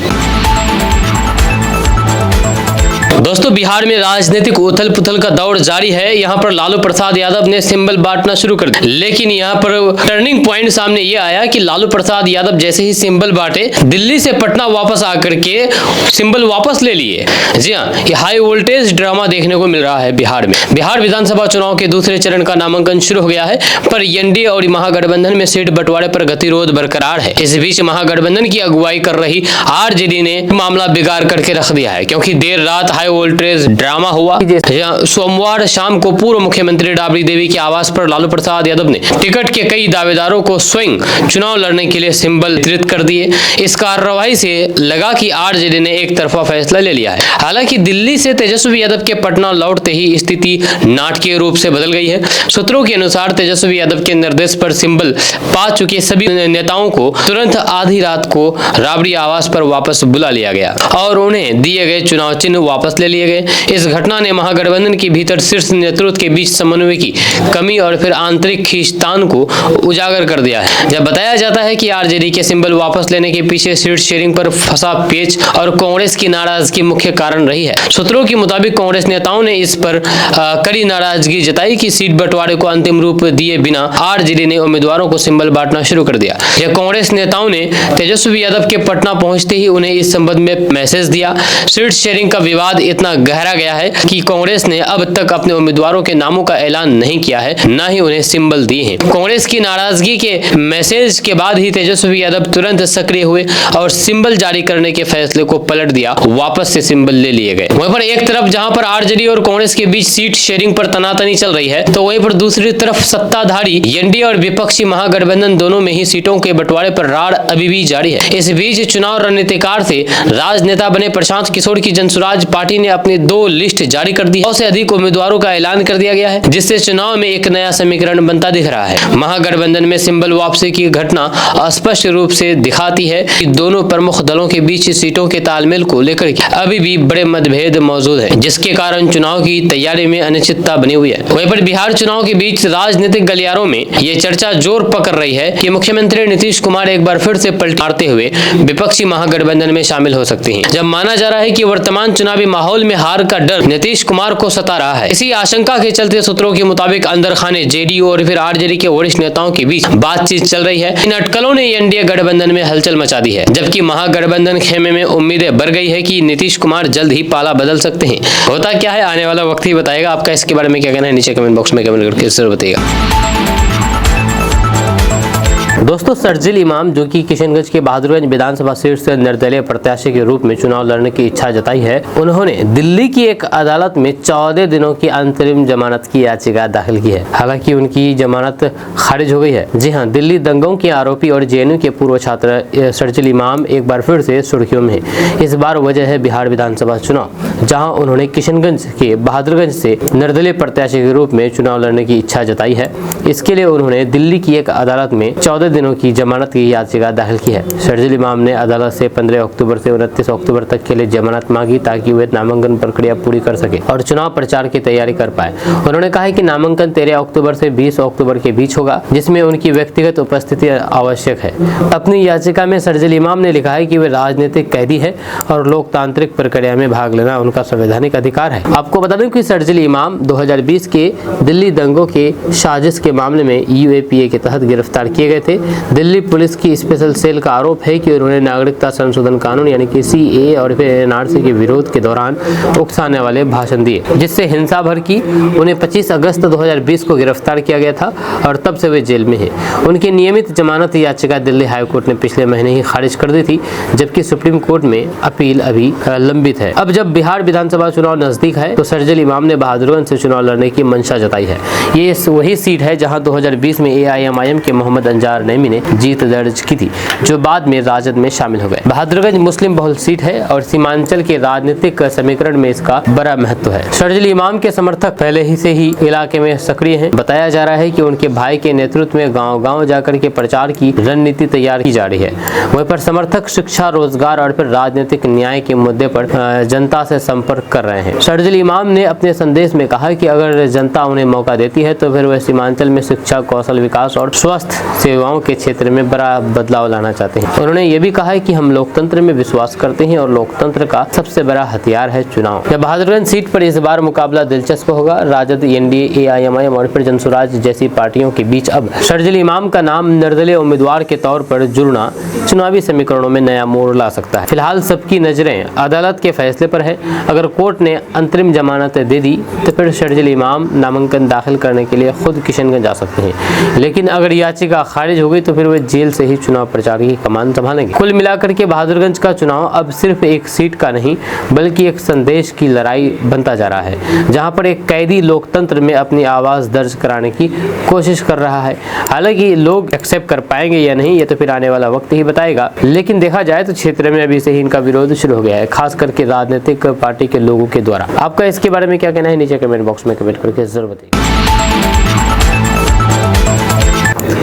दोस्तों, बिहार में राजनीतिक उथल पुथल का दौर जारी है। यहाँ पर लालू प्रसाद यादव ने सिंबल बांटना शुरू कर दिया, लेकिन यहाँ पर टर्निंग पॉइंट सामने ये आया कि लालू प्रसाद यादव जैसे ही सिंबल बांटे, दिल्ली से पटना वापस आकर के सिंबल वापस ले लिए। जी हाँ, ये हाई वोल्टेज ड्रामा देखने को मिल रहा है बिहार में। बिहार विधानसभा चुनाव के दूसरे चरण का नामांकन शुरू हो गया है, पर एनडीए और महागठबंधन में सीट बंटवारे पर गतिरोध बरकरार है। इस बीच महागठबंधन की अगुवाई कर रही आरजेडी ने मामला बिगाड़ करके रख दिया है, क्योंकि देर रात हाई वोल्टेज ड्रामा हुआ। सोमवार शाम को पूर्व मुख्यमंत्री राबड़ी देवी के आवास पर लालू प्रसाद यादव ने टिकट के कई दावेदारों को स्वयं चुनाव लड़ने के लिए सिंबल वितरित कर दिए। इस कार्रवाई से लगा कि आरजेडी ने एक तरफा फैसला ले लिया है। हालांकि दिल्ली से तेजस्वी यादव के पटना लौटते ही स्थिति नाटकीय रूप से बदल गई है। सूत्रों के अनुसार तेजस्वी यादव के निर्देश पर सिंबल पा चुके सभी नेताओं को तुरंत आधी रात को राबड़ी आवास पर वापस बुला लिया गया और उन्हें दिए गए चुनाव चिन्ह वापस वापस ले लिए गए। इस घटना ने महागठबंधन के भीतर शीर्ष नेतृत्व के बीच समन्वय की कमी और फिर आंतरिक खींचतान को उजागर कर दिया है। जब बताया जाता है कि आरजेडी के सिंबल वापस लेने के पीछे सीट शेयरिंग पर फंसा पेच और कांग्रेस की नाराजगी मुख्य कारण रही है। सूत्रों के मुताबिक कांग्रेस नेताओं ने इस पर कड़ी नाराजगी जताई कि सीट बंटवारे को अंतिम रूप दिए बिना आरजेडी ने उम्मीदवारों को सिंबल बांटना शुरू कर दिया। जब कांग्रेस नेताओं ने तेजस्वी यादव के पटना पहुंचते ही उन्हें इस संबंध में मैसेज दिया। सीट शेयरिंग का विवाद इतना गहरा गया है कि कांग्रेस ने अब तक अपने उम्मीदवारों के नामों का ऐलान नहीं किया है, न ही उन्हें सिंबल दिए हैं। कांग्रेस की नाराजगी के मैसेज के बाद ही तेजस्वी यादव तुरंत सक्रिय हुए और सिंबल जारी करने के फैसले को पलट दिया। वापस से सिंबल ले लिए गए। वहीं पर एक तरफ जहां पर आरजेडी और कांग्रेस के बीच सीट शेयरिंग पर तनातनी चल रही है, तो वहीं पर दूसरी तरफ सत्ताधारी एनडीए और विपक्षी महागठबंधन दोनों में ही सीटों के बंटवारे पर राड़ अभी भी जारी है। इस बीच चुनाव रणनीतिकार से राजनेता बने प्रशांत किशोर की जनसुराज पार्टी ने अपनी 2 लिस्ट जारी कर दी। 100 से अधिक उम्मीदवारों का ऐलान कर दिया गया है, जिससे चुनाव में एक नया समीकरण बनता दिख रहा है। महागठबंधन में सिंबल वापसी की घटना स्पष्ट रूप से दिखाती है कि दोनों प्रमुख दलों के बीच सीटों के तालमेल को लेकर अभी भी बड़े मतभेद मौजूद है, जिसके कारण चुनाव की तैयारी में अनिश्चितता बनी हुई है। वहीं पर बिहार चुनाव के बीच राजनीतिक गलियारों में ये चर्चा जोर पकड़ रही है कि मुख्यमंत्री नीतीश कुमार एक बार फिर से पलट मारते हुए विपक्षी महागठबंधन में शामिल हो सकते हैं। जब माना जा रहा है कि वर्तमान चुनावी माहौल में हार का डर नीतीश कुमार को सता रहा है। इसी आशंका के चलते सूत्रों के मुताबिक अंदर खाने जेडीयू और फिर आरजेडी के वरिष्ठ नेताओं के बीच बातचीत चल रही है। इन अटकलों ने एनडीए गठबंधन में हलचल मचा दी है, जबकि महागठबंधन खेमे में उम्मीदें बढ़ गई है कि नीतीश कुमार जल्द ही पाला बदल सकते हैं। होता क्या है आने वाला वक्त ही बताएगा। आपका इसके बारे में क्या कहना है नीचे कमेंट बॉक्स में कमेंट करके जरूर बताइएगा। दोस्तों, शर्जील इमाम जो कि किशनगंज के बहादुरगंज विधानसभा सीट से निर्दलीय प्रत्याशी के रूप में चुनाव लड़ने की इच्छा जताई है, उन्होंने दिल्ली की एक अदालत में 14 दिनों की अंतरिम जमानत की याचिका दाखिल की है। हालांकि उनकी जमानत खारिज हो गई है। जी हां, दिल्ली दंगों के आरोपी और जेएनयू के पूर्व छात्र शर्जील इमाम एक बार फिर से सुर्खियों में है। इस बार वजह है बिहार विधानसभा चुनाव, जहाँ उन्होंने किशनगंज के बहादुरगंज से निर्दलीय प्रत्याशी के रूप में चुनाव लड़ने की इच्छा जताई है। इसके लिए उन्होंने दिल्ली की एक अदालत में 14 दिनों की जमानत की याचिका दाखिल की है। शर्जील इमाम ने अदालत से 15 अक्टूबर से 29 अक्टूबर तक के लिए जमानत मांगी ताकि वे नामांकन प्रक्रिया पूरी कर सके और चुनाव प्रचार की तैयारी कर पाए। उन्होंने कहा कि नामांकन 13 अक्टूबर से 20 अक्टूबर के बीच होगा, जिसमें उनकी व्यक्तिगत उपस्थिति आवश्यक है। अपनी याचिका में शर्जील इमाम ने लिखा है कि वे राजनीतिक कैदी है और लोकतांत्रिक प्रक्रिया में भाग लेना उनका संवैधानिक अधिकार है। आपको बता दें कि शर्जील इमाम 2020 के दिल्ली दंगों के साजिश के मामले में यूएपीए के तहत गिरफ्तार किए गए थे। दिल्ली पुलिस की स्पेशल सेल का आरोप है कि उन्होंने नागरिकता संशोधन कानून यानी कि सीएए और फिर एनआरसी के विरोध के दौरान उकसाने वाले भाषण दिए, जिससे हिंसा भड़की। उन्हें 25 अगस्त 2020 को गिरफ्तार किया गया था और तब से वे जेल में हैं। उनकी नियमित जमानत याचिका दिल्ली हाईकोर्ट ने पिछले महीने ही खारिज कर दी थी, जबकि सुप्रीम कोर्ट में अपील अभी लंबित है। अब जब बिहार विधानसभा चुनाव नजदीक है, तो शर्जील इमाम ने बहादुरगंज से चुनाव लड़ने की मंशा जताई है। ये वही सीट है जहां 2020 में एआईएमआईएम के मोहम्मद अंजार नईमी ने जीत दर्ज की थी, जो बाद में राजद में शामिल हो गए। बहादुरगंज मुस्लिम बहुल सीट है और सीमांचल के राजनीतिक समीकरण में इसका बड़ा महत्व है। शर्जील इमाम के समर्थक पहले ही से ही इलाके में सक्रिय हैं। बताया जा रहा है कि उनके भाई के नेतृत्व में गांव-गांव जाकर के प्रचार की रणनीति तैयार की जा रही है। वहीं पर समर्थक शिक्षा, रोजगार और फिर राजनीतिक न्याय के मुद्दे पर जनता से संपर्क कर रहे हैं। शर्जील इमाम ने अपने संदेश में कहा कि अगर जनता उन्हें मौका देती है तो फिर वह सीमांचल में शिक्षा, कौशल विकास और स्वास्थ्य सेवाओं के क्षेत्र में बड़ा बदलाव लाना चाहते हैं। उन्होंने ये भी कहा है कि हम लोकतंत्र में विश्वास करते हैं और लोकतंत्र का सबसे बड़ा हथियार है चुनाव। बहादुरगंज सीट पर इस बार मुकाबला दिलचस्प होगा। राजद, एनडीए, एआईएमआईएम और फिर जनसुराज जैसी पार्टियों के बीच अब शर्जील इमाम का नाम निर्दलीय उम्मीदवार के तौर पर जुड़ना चुनावी समीकरणों में नया मोड़ ला सकता है। फिलहाल सबकी नजरें अदालत के फैसले पर है। अगर कोर्ट ने अंतरिम जमानत दे दी तो फिर शर्जील इमाम नामांकन दाखिल करने के लिए खुद किशनगंज जा सकते हैं, लेकिन अगर याचिका खारिज हो गई तो फिर वे जेल से ही चुनाव प्रचार की कमान संभालेंगे। कुल मिलाकर के बहादुरगंज का चुनाव अब सिर्फ एक सीट का नहीं बल्कि एक संदेश की लड़ाई बनता जा रहा है, जहां पर एक कैदी लोकतंत्र में अपनी आवाज दर्ज कराने की कोशिश कर रहा है। हालांकि लोग एक्सेप्ट कर पाएंगे या नहीं, ये तो फिर आने वाला वक्त ही बताएगा। लेकिन देखा जाए तो क्षेत्र में अभी से ही इनका विरोध शुरू हो गया है, खास करके राजनीतिक पार्टी के लोगों के द्वारा। आपका इसके बारे में क्या कहना है नीचे कमेंट बॉक्स में कमेंट करके जरूर बताइए।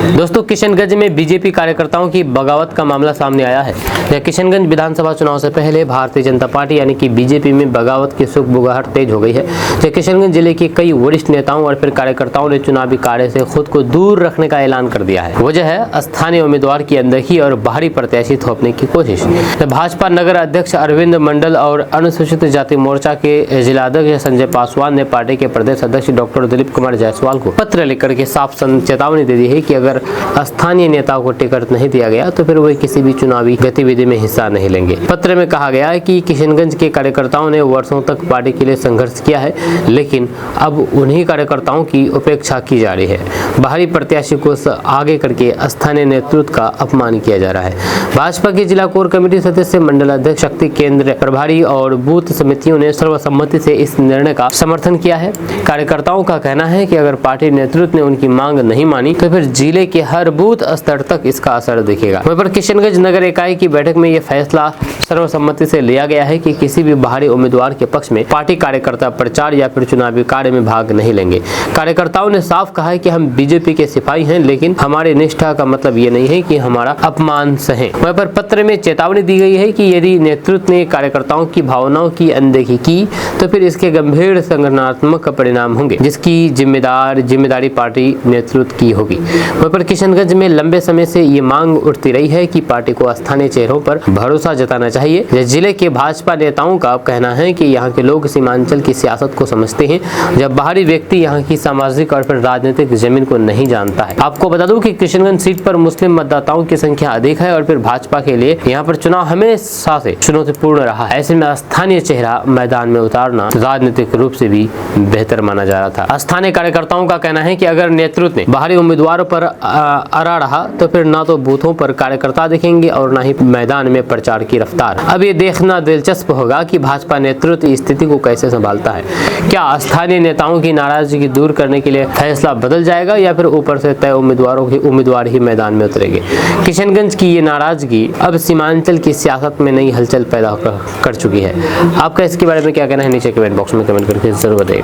दोस्तों किशनगंज में बीजेपी कार्यकर्ताओं की बगावत का मामला सामने आया है। किशनगंज विधानसभा चुनाव से पहले भारतीय जनता पार्टी यानी कि बीजेपी में बगावत की सुगबुगाहट तेज हो गई है। किशनगंज जिले के कई वरिष्ठ नेताओं और फिर कार्यकर्ताओं ने चुनावी कार्य से खुद को दूर रखने का ऐलान कर दिया है। वजह है स्थानीय उम्मीदवार की अनदेखी और बाहरी प्रत्याशी थोपने की कोशिश। भाजपा नगर अध्यक्ष अरविंद मंडल और अनुसूचित जाति मोर्चा के जिलाध्यक्ष संजय पासवान ने पार्टी के प्रदेश अध्यक्ष डॉक्टर दिलीप कुमार जायसवाल को पत्र लिखकर के साफ चेतावनी दे दी है कि अगर स्थानीय नेताओं को टिकट नहीं दिया गया तो फिर वे किसी भी चुनावी गतिविधि में हिस्सा नहीं लेंगे। पत्र में कहा गया है कि किशनगंज के कार्यकर्ताओं ने वर्षों तक पार्टी के लिए संघर्ष किया है, लेकिन अब उन्हीं कार्यकर्ताओं की उपेक्षा की जा रही है। बाहरी प्रत्याशी को आगे करके स्थानीय नेतृत्व का अपमान किया जा रहा है। भाजपा की जिला कोर कमेटी सदस्य, मंडल अध्यक्ष, शक्ति केंद्र प्रभारी और बूथ समितियों ने सर्वसम्मति से इस निर्णय का समर्थन किया है। कार्यकर्ताओं का कहना है कि अगर पार्टी नेतृत्व ने उनकी मांग नहीं मानी तो फिर जिले के हर बूथ स्तर तक इसका असर दिखेगा। वहीं पर किशनगंज नगर इकाई की बैठक में यह फैसला सर्वसम्मति से लिया गया है कि किसी भी बाहरी उम्मीदवार के पक्ष में पार्टी कार्यकर्ता प्रचार या फिर चुनावी कार्य में भाग नहीं लेंगे। कार्यकर्ताओं ने साफ कहा है कि हम बीजेपी के सिपाही हैं, लेकिन हमारी निष्ठा का मतलब ये नहीं है कि हमारा अपमान सहे। वहीं पर पत्र में चेतावनी दी गई है कि यदि नेतृत्व ने कार्यकर्ताओं की भावनाओं की अनदेखी की तो फिर इसके गंभीर संगठनात्मक परिणाम होंगे, जिसकी जिम्मेदारी पार्टी नेतृत्व की होगी। वहीं पर किशनगंज में लंबे समय से ये मांग उठती रही है कि पार्टी को स्थानीय चेहरों पर भरोसा जताना चाहिए। जिले के भाजपा नेताओं का कहना है कि यहाँ के लोग सीमांचल की सियासत को समझते हैं, जब बाहरी व्यक्ति यहाँ की सामाजिक और फिर राजनीतिक जमीन को नहीं जानता है। आपको बता दूं कि किशनगंज सीट पर मुस्लिम मतदाताओं की संख्या अधिक है और फिर भाजपा के लिए यहाँ पर चुनाव हमेशा से चुनौतीपूर्ण रहा है। ऐसे में स्थानीय चेहरा मैदान में उतारना राजनीतिक रूप से भी बेहतर माना जा रहा था। स्थानीय कार्यकर्ताओं का कहना है कि अगर नेतृत्व ने बाहरी उम्मीदवारों पर अड़ा रहा तो फिर ना तो बूथों पर कार्यकर्ता दिखेंगे और ना ही मैदान में प्रचार की रफ्तार। अब ये देखना दिलचस्प होगा कि भाजपा नेतृत्व स्थिति को कैसे संभालता है। क्या स्थानीय नेताओं की नाराजगी दूर करने के लिए फैसला बदल जाएगा या फिर ऊपर से तय उम्मीदवार ही मैदान में उतरेंगे। किशनगंज की ये नाराजगी अब सीमांचल की सियासत में नई हलचल पैदा कर चुकी है। आपका इसके बारे में क्या कहना है नीचे कमेंट बॉक्स में कमेंट करके जरूर बताइएगा।